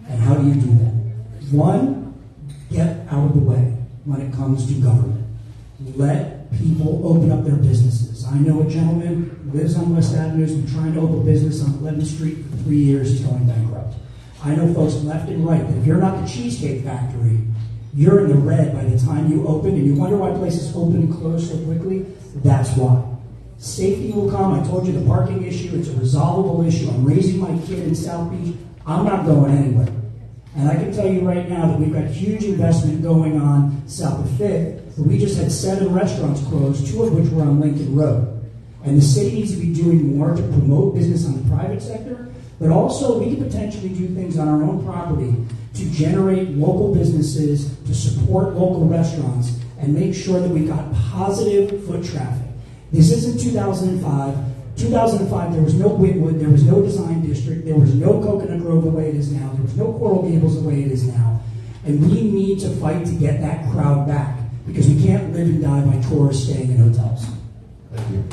And how do you do that? One, get out of the way when it comes to government. Let people open up their businesses. I know a gentleman who lives on West Avenue who's been trying to open a business on 11th Street for 3 years. He's going bankrupt. I know folks left and right that if you're not the Cheesecake Factory, you're in the red by the time you open, and you wonder why places open and close so quickly. That's why. Safety will come. I told you the parking issue, it's a resolvable issue. I'm raising my kid in South Beach. I'm not going anywhere. And I can tell you right now that we've got huge investment going on south of 5th. We just had 7 restaurants closed, 2 of which were on Lincoln Road. And the city needs to be doing more to promote business on the private sector, but also we can potentially do things on our own property to generate local businesses, to support local restaurants, and make sure that we've got positive foot traffic. This isn't 2005. 2005, there was no Wynwood, there was no design district, there was no Coconut Grove the way it is now, there was no Coral Gables the way it is now. And we need to fight to get that crowd back, because we can't live and die by tourists staying in hotels. Thank you.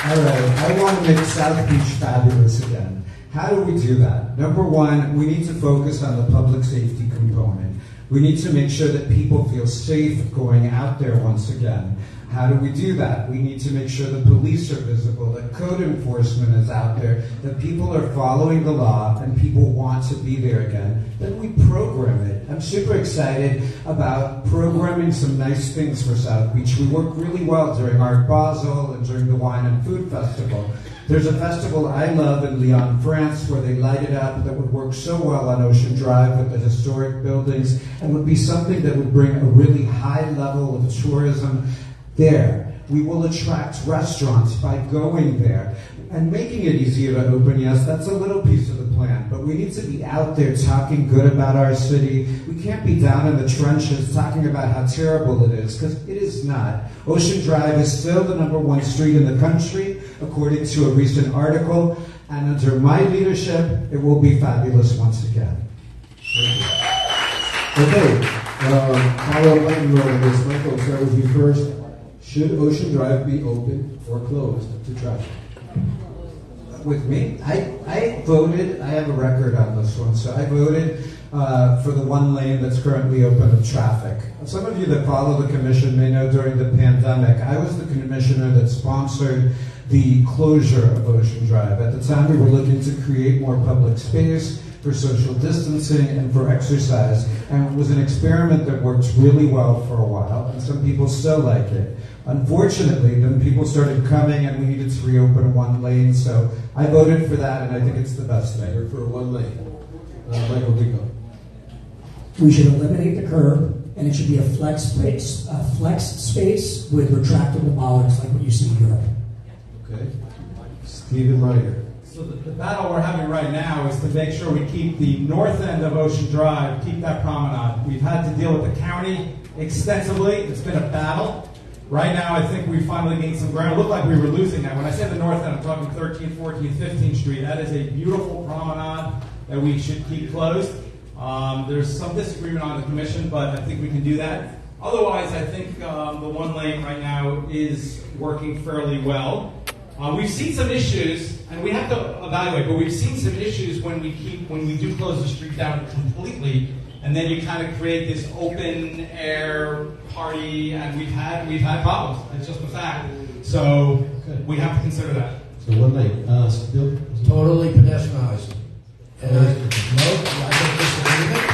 All right, I want to make South Beach fabulous again. How do we do that? Number one, we need to focus on the public safety component. We need to make sure that people feel safe going out there once again. How do we do that? We need to make sure the police are visible, that code enforcement is out there, that people are following the law, and people want to be there again. Then we program it. I'm super excited about programming some nice things for South Beach. We work really well during Art Basel and during the Wine and Food Festival. There's a festival I love in Lyon, France, where they light it up that would work so well on Ocean Drive with the historic buildings and would be something that would bring a really high level of tourism there. We will attract restaurants by going there and making it easier to open. Yes, that's a little piece of the plan, but we need to be out there talking good about our city. We can't be down in the trenches talking about how terrible it is, because it is not. Ocean Drive is still the #1 street in the country, according to a recent article, and under my leadership, it will be fabulous once again. Okay, follow up on this. Michael, start with you first. Should Ocean Drive be open or closed to traffic? With me, I voted, I have a record on this one, so I voted for the one lane that's currently open of traffic. Some of you that follow the commission may know during the pandemic, I was the commissioner that sponsored the closure of Ocean Drive. At the time, we were looking to create more public space for social distancing and for exercise, and it was an experiment that worked really well for a while, and some people still like it. Unfortunately, then people started coming and we needed to reopen one lane, so I voted for that, and I think it's the best thing. Or for one lane? Michael Rico. We should eliminate the curb, and it should be a flex space with retractable bollards like what you see in Europe. Okay. Stephen Meyer. So the battle we're having right now is to make sure we keep the north end of Ocean Drive, keep that promenade. We've had to deal with the county extensively. It's been a battle. Right now, I think we finally gained some ground. It looked like we were losing that. When I say the north end, I'm talking 13th, 14th, 15th Street. That is a beautiful promenade that we should keep closed. There's some disagreement on the commission, but I think we can do that. Otherwise, I think the one lane right now is working fairly well. We've seen some issues, and we have to evaluate, but we've seen some issues when we do close the street down completely, and then you kind of create this open air party, and we've had problems. It's just a fact. So we have to consider that. So one lane. Bill? Totally pedestrianized. And I don't disagree with it.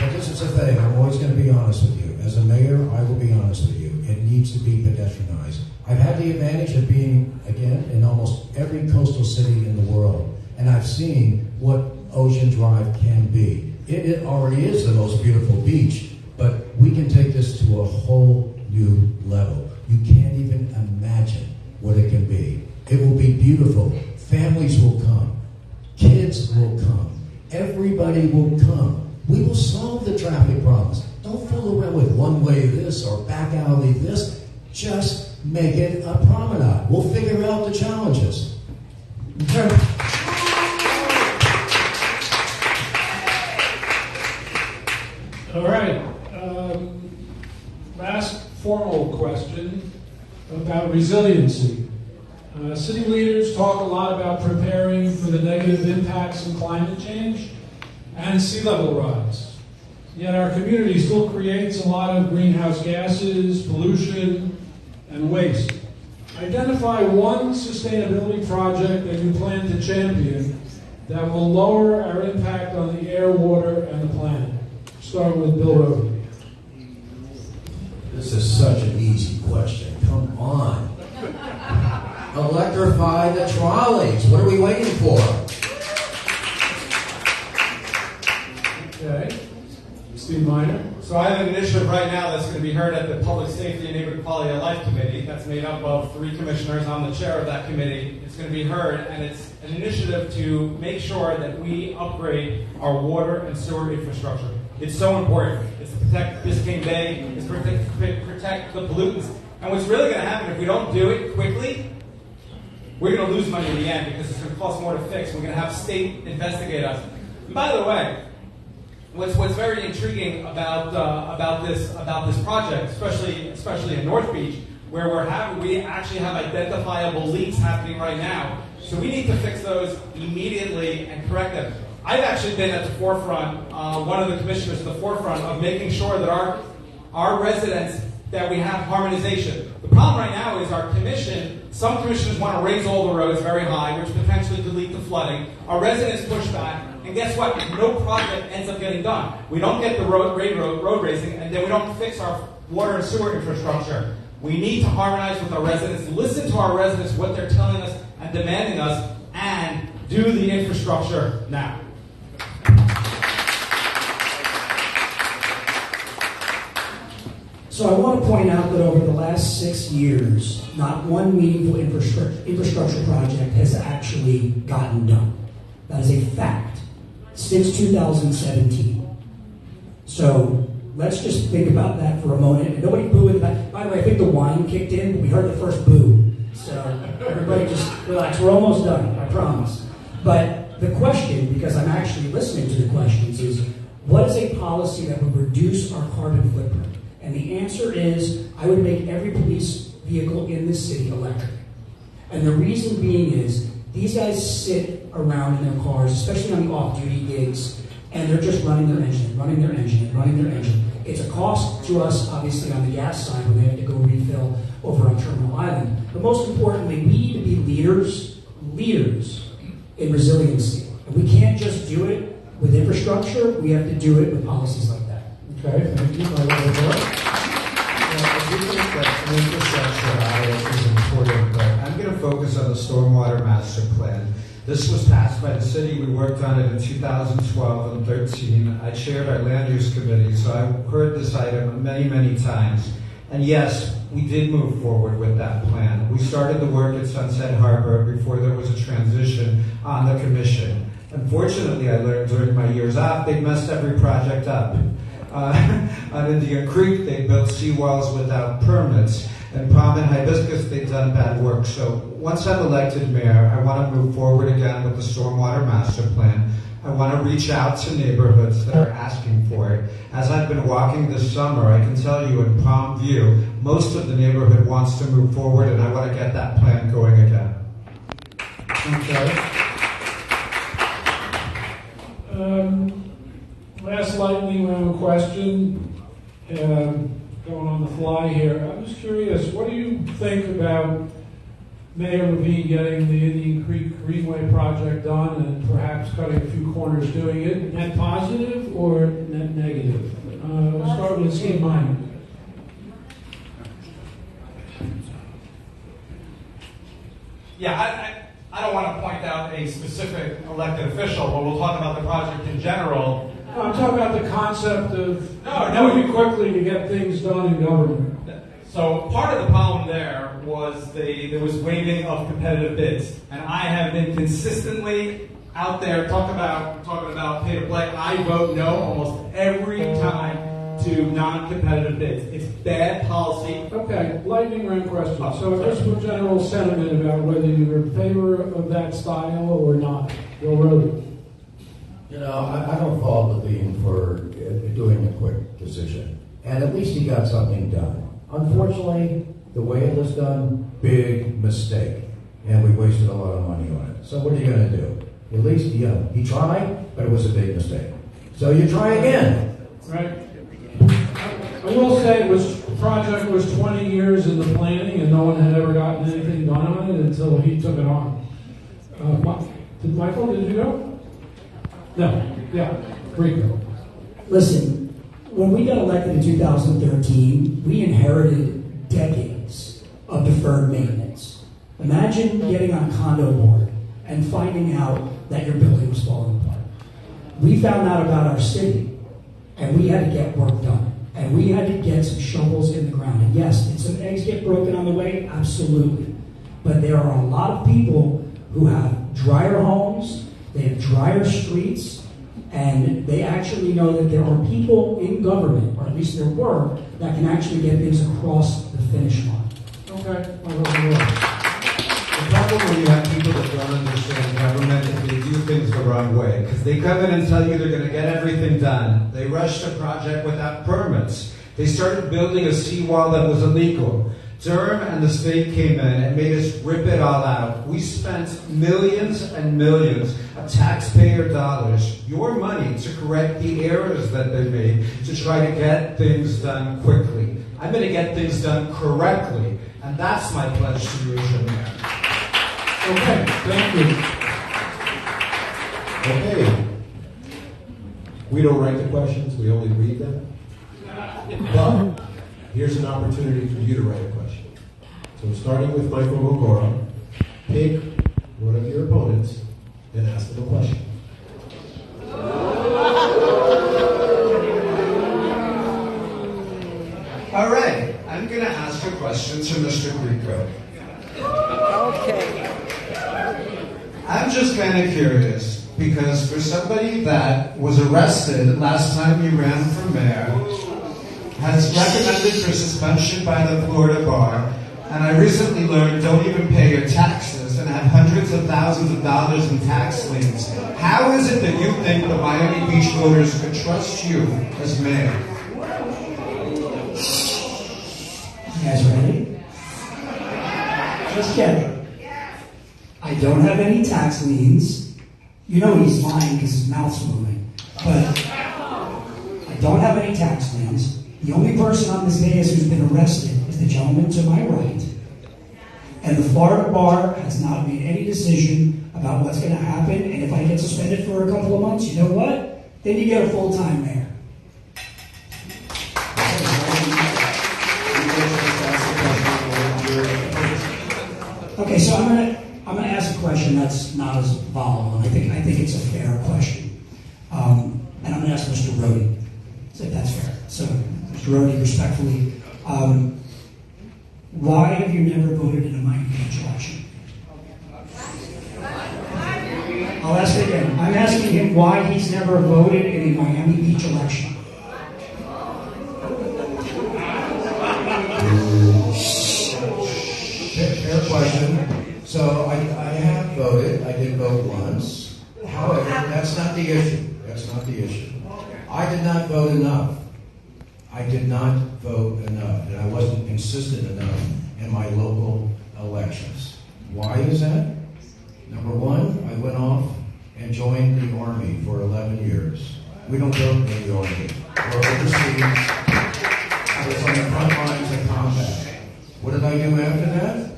But this is the thing, I'm always going to be honest with you. As a mayor, I will be honest with you. It needs to be pedestrianized. I've had the advantage of being, again, in almost every coastal city in the world. And I've seen what Ocean Drive can be. It already is the most beautiful beach, but we can take this to a whole new level. You can't even imagine what it can be. It will be beautiful. Families will come. Kids will come. Everybody will come. We will solve the traffic problems. Don't fool around with one-way this or back alley this. Just make it a promenade. We'll figure out the challenges. All right. Last formal question about resiliency. City leaders talk a lot about preparing for the negative impacts of climate change and sea level rise. Yet our community still creates a lot of greenhouse gases, pollution, and waste. Identify one sustainability project that you plan to champion that will lower our impact on the air, water, and the planet. Starting with Bill Roden. This is such an easy question. Come on. Electrify the trolleys. What are we waiting for? Okay. Steve Miner. So I have an initiative right now that's going to be heard at the Public Safety and Neighborhood Quality of Life Committee. That's made up of 3 commissioners. I'm the chair of that committee. It's going to be heard, and it's an initiative to make sure that we upgrade our water and sewer infrastructure. It's so important. It's to protect Biscayne Bay. It's to protect the pollutants. And what's really going to happen if we don't do it quickly, we're going to lose money in the end because it's going to cost more to fix. We're going to have state investigate us. And by the way, what's very intriguing about this project, especially in North Beach, where we actually have identifiable leaks happening right now. So we need to fix those immediately and correct them. I've actually been at the forefront, one of the commissioners at the forefront of making sure that our residents, that we have harmonization. The problem right now is our commission, some commissioners want to raise all the roads very high, which potentially could lead to flooding. Our residents push back, and guess what? No project ends up getting done. We don't get the road raising, and then we don't fix our water and sewer infrastructure. We need to harmonize with our residents, listen to our residents, what they're telling us and demanding us, and do the infrastructure now. So I want to point out that over the last 6 years, not one meaningful infrastructure project has actually gotten done. That is a fact, since 2017. So let's just think about that for a moment. And nobody boo in the back. By the way, I think the wine kicked in. We heard the first boo. So everybody just relax. We're almost done, I promise. But the question, because I'm actually listening to the questions, is what is a policy that would reduce our carbon footprint? And the answer is, I would make every police vehicle in this city electric. And the reason being is, these guys sit around in their cars, especially on the off-duty gigs, and they're just running their engine. It's a cost to us, obviously, on the gas side when they have to go refill over on Terminal Island. But most importantly, we need to be leaders in resiliency. And we can't just do it with infrastructure, we have to do it with policies like that. Okay, thank you. I do think that infrastructure outlook is important, but I'm going to focus on the stormwater master plan. This was passed by the city. We worked on it in 2012 and 13. I chaired our land use committee, so I've heard this item many, many times. And yes, we did move forward with that plan. We started the work at Sunset Harbor before there was a transition on the commission. Unfortunately, I learned during my years off, they messed every project up. On Indian Creek, they built seawalls without permits. And Prom and Hibiscus, they've done bad work. So once I'm elected mayor, I want to move forward again with the stormwater master plan. I want to reach out to neighborhoods that are asking for it. As I've been walking this summer, I can tell you in Palm View, most of the neighborhood wants to move forward, and I want to get that plan going again. Okay. Last lightning round question, going on the fly here. I'm just curious, what do you think about Mayor Levine getting the Indian Creek Greenway project done and perhaps cutting a few corners doing it? Net positive or net negative? We'll start with Steve Minor. Yeah, I don't want to point out a specific elected official, but we'll talk about the project in general. No, I'm talking about the concept of moving quickly to get things done in government. So part of the problem there was there was waiving of competitive bids, and I have been consistently out there talking about pay to play. I vote no almost every time to non-competitive bids. It's bad policy. Okay, lightning round question. So just a general sentiment about whether you're in favor of that style or not. Bill Roden. You know, I don't fault Levine for doing a quick decision. And at least he got something done. Unfortunately, the way it was done, big mistake. And we wasted a lot of money on it. So what are you going to do? At least, he tried, but it was a big mistake. So you try again. Right. I will say the project was 20 years in the planning and no one had ever gotten anything done on it until he took it on. Michael, did you go? No. Yeah. Rico. Listen, when we got elected in 2013, we inherited decades of deferred maintenance. Imagine getting on condo board and finding out that your building was falling apart. We found out about our city, and we had to get work done. And we had to get some shovels in the ground. And yes, did some eggs get broken on the way? Absolutely. But there are a lot of people who have drier homes, they have drier streets, and they actually know that there are people in government, or at least there were, that can actually get things across the finish line. Okay. The problem when you have people that don't understand government is they do things the wrong way. Because they come in and tell you they're going to get everything done. They rushed a project without permits. They started building a seawall that was illegal. Durham and the state came in and made us rip it all out. We spent millions and millions of taxpayer dollars, your money, to correct the errors that they made, to try to get things done quickly. I'm going to get things done correctly, and that's my pledge to you as your mayor. Okay, thank you. Okay. We don't write the questions, we only read them. But here's an opportunity for you to write a question. So starting with Michael Mokora, pick one of your opponents and ask them a question. All right, I'm going to ask a question to Mr. Grieco. Okay. I'm just kind of curious, because for somebody that was arrested last time you ran for mayor, has recommended for suspension by the Florida bar, and I recently learned don't even pay your taxes and have hundreds of thousands of dollars in tax liens. How is it that you think the Miami Beach voters could trust you as mayor? You guys ready? Just kidding. I don't have any tax liens. You know he's lying because his mouth's moving. But I don't have any tax liens. The only person on this dais who's been arrested is the gentleman to my right. And the Florida bar has not made any decision about what's going to happen. And if I get suspended for a couple of months, you know what? Then you get a full-time mayor. Okay, so I'm gonna ask a question that's not as volatile. I think it's a fair question, and I'm gonna ask Mr. Rohde, if that's fair. So, Mr. Rohde, respectfully, why have you never voted in a Miami Beach election? I'll ask it again. I'm asking him why he's never voted in a Miami Beach election. Fair question. So I have voted. I did vote once. However, that's not the issue. That's not the issue. I did not vote enough. I did not vote enough, and I wasn't consistent enough in my local elections. Why is that? Number one, I went off and joined the Army for 11 years. We don't vote in the Army. We're overseas. I was on the front lines of combat. What did I do after that?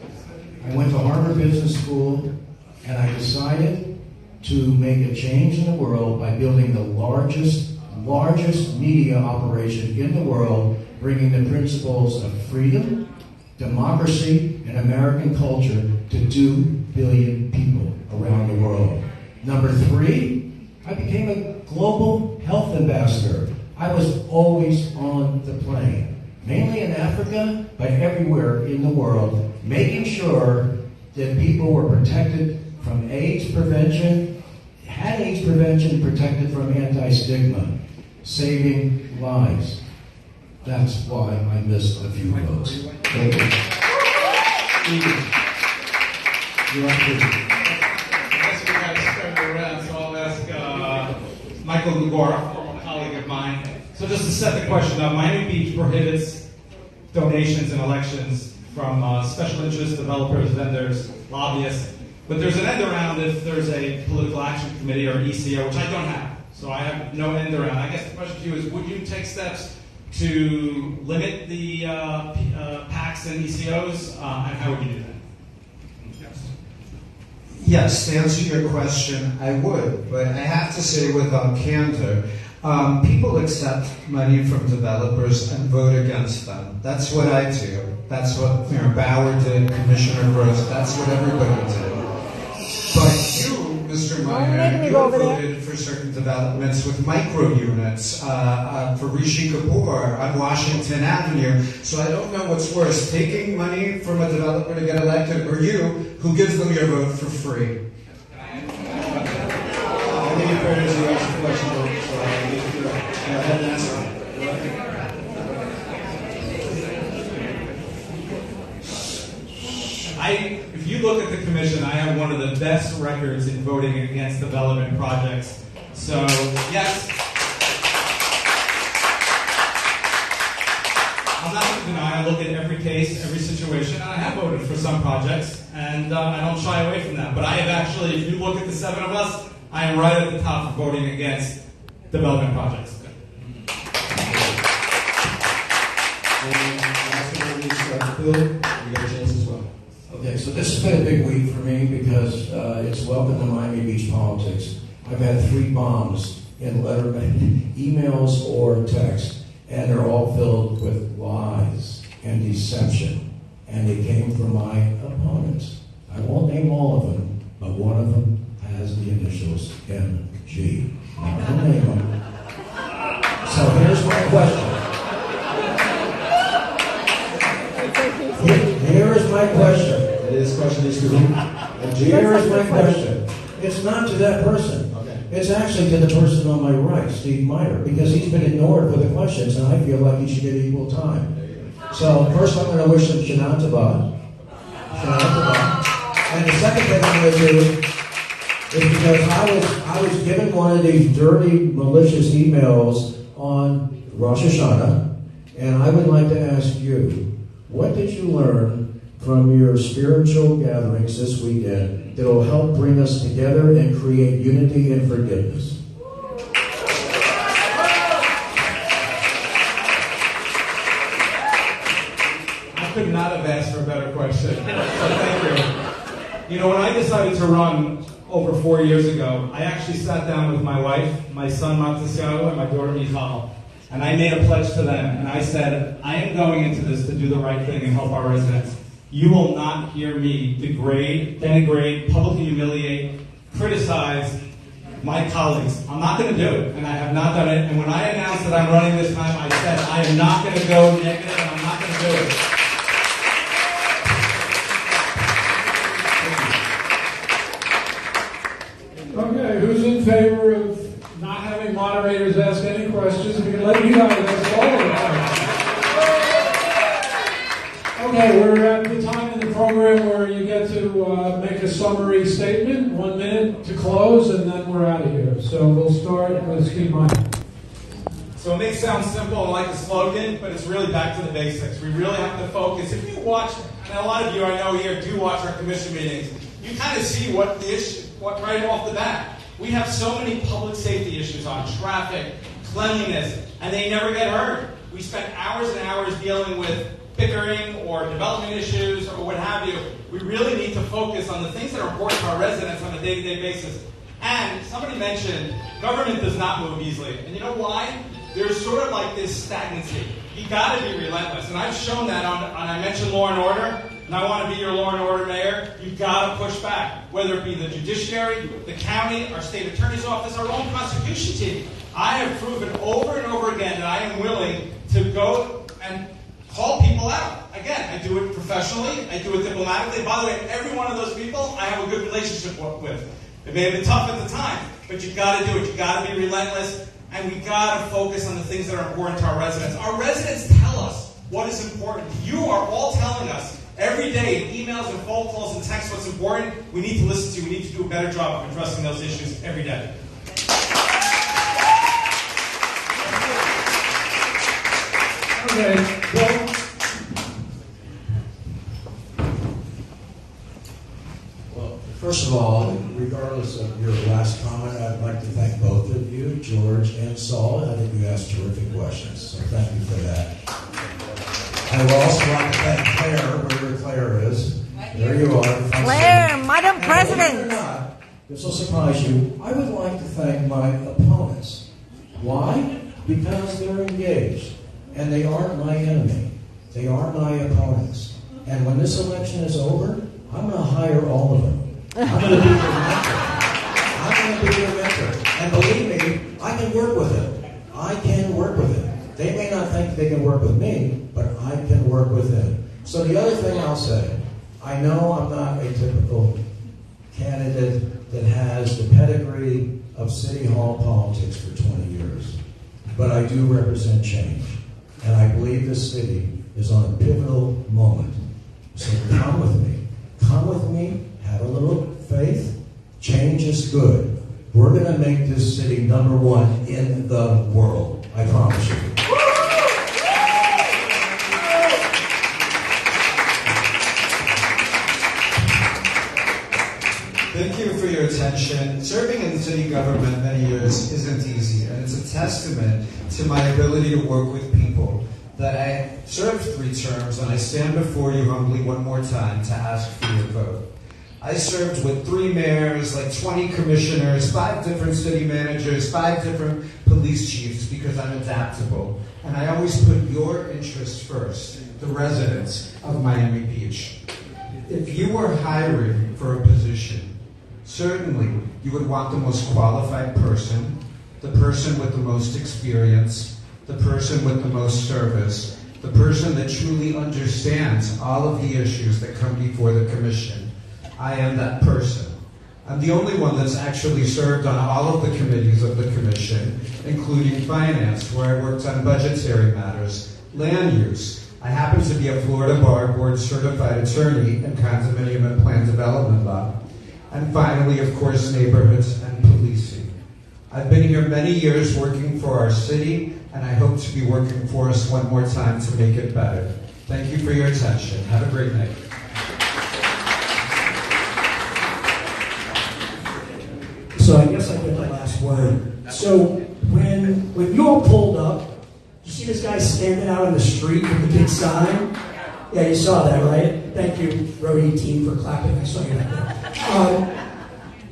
I went to Harvard Business School, and I decided to make a change in the world by building the largest media operation in the world, bringing the principles of freedom, democracy, and American culture to 2 billion people around the world. Number three, I became a global health ambassador. I was always on the plane, mainly in Africa, but everywhere in the world, making sure that people were protected from AIDS prevention, had AIDS prevention, protected from anti-stigma, saving lives. That's why I missed a few votes. Thank you. I guess we got to spread it around, so I'll ask Michael Mokora, former colleague of mine. So just to set the question up, Miami Beach prohibits donations and elections from special interest developers, vendors, lobbyists. But there's an end around if there's a political action committee or ECO, which I don't have. So I have no end around. I guess the question to you is, would you take steps to limit the PACs and ECOs? And how would you do that? Yes, to answer your question, I would, but I have to say with candor, people accept money from developers and vote against them. That's what I do. That's what Mayor Bauer did, Commissioner Gross, that's what everybody did. But you, Mr. Minor, you voted for certain developments with micro units for Rishi Kapoor on Washington Avenue. So I don't know what's worse, taking money from a developer to get elected, or you, who gives them your vote for free. I think in fairness, you asked the question, so I need to go ahead and answer it. If you look at the commission, I have one of the best records in voting against development projects. So, yes. I'll not going to deny, I look at every case, every situation, and I have voted for some projects, and I don't shy away from that. But I have actually, if you look at the 7 of us, I am right at the top for voting against development projects. And last but not least, Bill, you get a chance as well. Okay, so this has been a big week for me because it's welcome to Miami Beach politics. I've had 3 bombs in letterman, emails or text, and they're all filled with lies and deception. And they came from my opponents. I won't name all of them, but one of them has the initials MG. I'm not going to name them. So here's my question. Here is my question. And this question is to whom? Here is my question. It's not to that person. Okay. It's actually to the person on my right, Steve Meyer, because he's been ignored for the questions, and I feel like he should get equal time. So first I'm going to wish him Shana Tova. And the second thing I'm going to do is because I was given one of these dirty, malicious emails on Rosh Hashanah, and I would like to ask you, what did you learn from your spiritual gatherings this weekend that will help bring us together and create unity and forgiveness? I could not have asked for a better question. So thank you. You know, when I decided to run over 4 years ago, I actually sat down with my wife, my son Matsushiro, and my daughter Michal. And I made a pledge to them, and I said, I am going into this to do the right thing and help our residents. You will not hear me degrade, denigrate, publicly humiliate, criticize my colleagues. I'm not going to do it, and I have not done it. And when I announced that I'm running this time, I said, I am not going to go negative, and I'm not going to do it. Okay, who's in favor of not having moderators ask any questions? We can let you guys ask all of the questions. Okay, we're at the time in the program where you get to make a summary statement, 1 minute to close, and then we're out of here. So we'll start with Steve Meyer. So it may sound simple and like a slogan, but it's really back to the basics. We really have to focus. If you watch, and a lot of you I know here do watch our commission meetings, you kind of see what the issue, what right off the bat. We have so many public safety issues on traffic, cleanliness, and they never get heard. We spend hours and hours dealing with bickering or development issues or what have you. We really need to focus on the things that are important to our residents on a day-to-day basis. And somebody mentioned government does not move easily. And you know why? There's sort of like this stagnancy. You got to be relentless. And I've shown that on I mentioned law and order. And I want to be your law and order mayor, you've got to push back, whether it be the judiciary, the county, our state attorney's office, our own prosecution team. I have proven over and over again that I am willing to go and call people out. Again, I do it professionally, I do it diplomatically. By the way, every one of those people I have a good relationship with. It may have been tough at the time, but you've got to do it. You've got to be relentless, and we've got to focus on the things that are important to our residents. Our residents tell us what is important. You are all telling us every day, in emails and phone calls and texts, what's important. We need to listen to. We need to do a better job of addressing those issues every day. Okay, Bill. Well, first of all, regardless of your last comment, I'd like to thank both of you, George and Saul. I think you asked terrific questions, so thank you for that. I would also like to thank Claire, wherever Claire is. There you are. Claire, Madam President. This will surprise you. I would like to thank my opponents. Why? Because they're engaged. And they aren't my enemy. They are my opponents. And when this election is over, I'm going to hire all of them. I'm going to be their mentor. I'm going to be their mentor. And believe me, I can work with them. I can work with them. They may not think they can work with me, but I can work with them. So the other thing I'll say, I know I'm not a typical candidate that has the pedigree of City Hall politics for 20 years, but I do represent change. And I believe this city is on a pivotal moment. So come with me. Come with me. Have a little faith. Change is good. We're going to make this city #1 in the world. I promise you. Thank you for your attention. Serving in city government many years isn't easy, and it's a testament to my ability to work with people that I served 3 terms, and I stand before you humbly one more time to ask for your vote. I served with 3 mayors, like 20 commissioners, 5 different city managers, 5 different police chiefs, because I'm adaptable. And I always put your interests first, the residents of Miami Beach. If you were hiring for a position, certainly you would want the most qualified person, the person with the most experience, the person with the most service, the person that truly understands all of the issues that come before the commission. I am that person. I'm the only one that's actually served on all of the committees of the commission, including finance, where I worked on budgetary matters, land use. I happen to be a Florida Bar Board certified attorney in condominium and plan development law. And finally, of course, neighborhoods and policing. I've been here many years working for our city, and I hope to be working for us one more time to make it better. Thank you for your attention. Have a great night. So I guess I get the last word. So when you all pulled up, you see this guy standing out on the street with the big sign? Yeah, you saw that, right? Thank you, Road 18, for clapping. I saw you right there.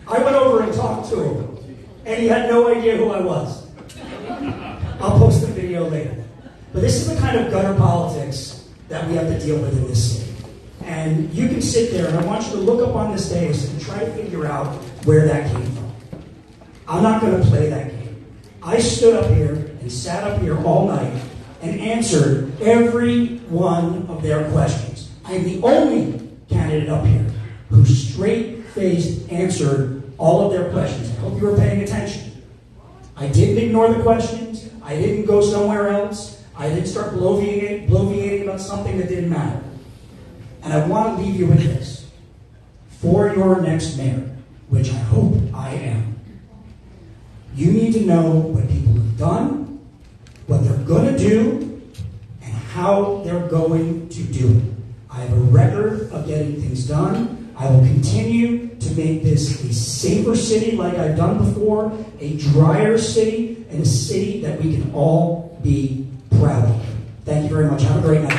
I went over and talked to him, and he had no idea who I was. I'll post the video later. But this is the kind of gutter politics that we have to deal with in this city. And you can sit there, and I want you to look up on this dais and try to figure out where that came from. I'm not going to play that game. I stood up here and sat up here all night and answered every one of their questions. I am the only candidate up here who straight-faced answered all of their questions. I hope you were paying attention. I didn't ignore the questions. I didn't go somewhere else. I didn't start bloviating about something that didn't matter. And I want to leave you with this. For your next mayor, which I hope I am, you need to know what people have done, what they're going to do, and how they're going to do it. I have a record of getting things done. I will continue to make this a safer city like I've done before, a drier city, and a city that we can all be proud of. Thank you very much. Have a great night.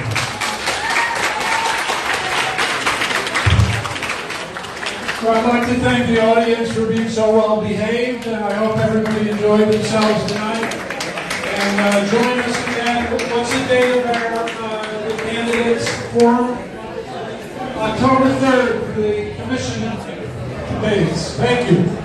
So I'd like to thank the audience for being so well behaved, and I hope everybody enjoyed themselves tonight. And join us again. What's the date of our the candidates forum? October 3rd for the commission debates. Thank you.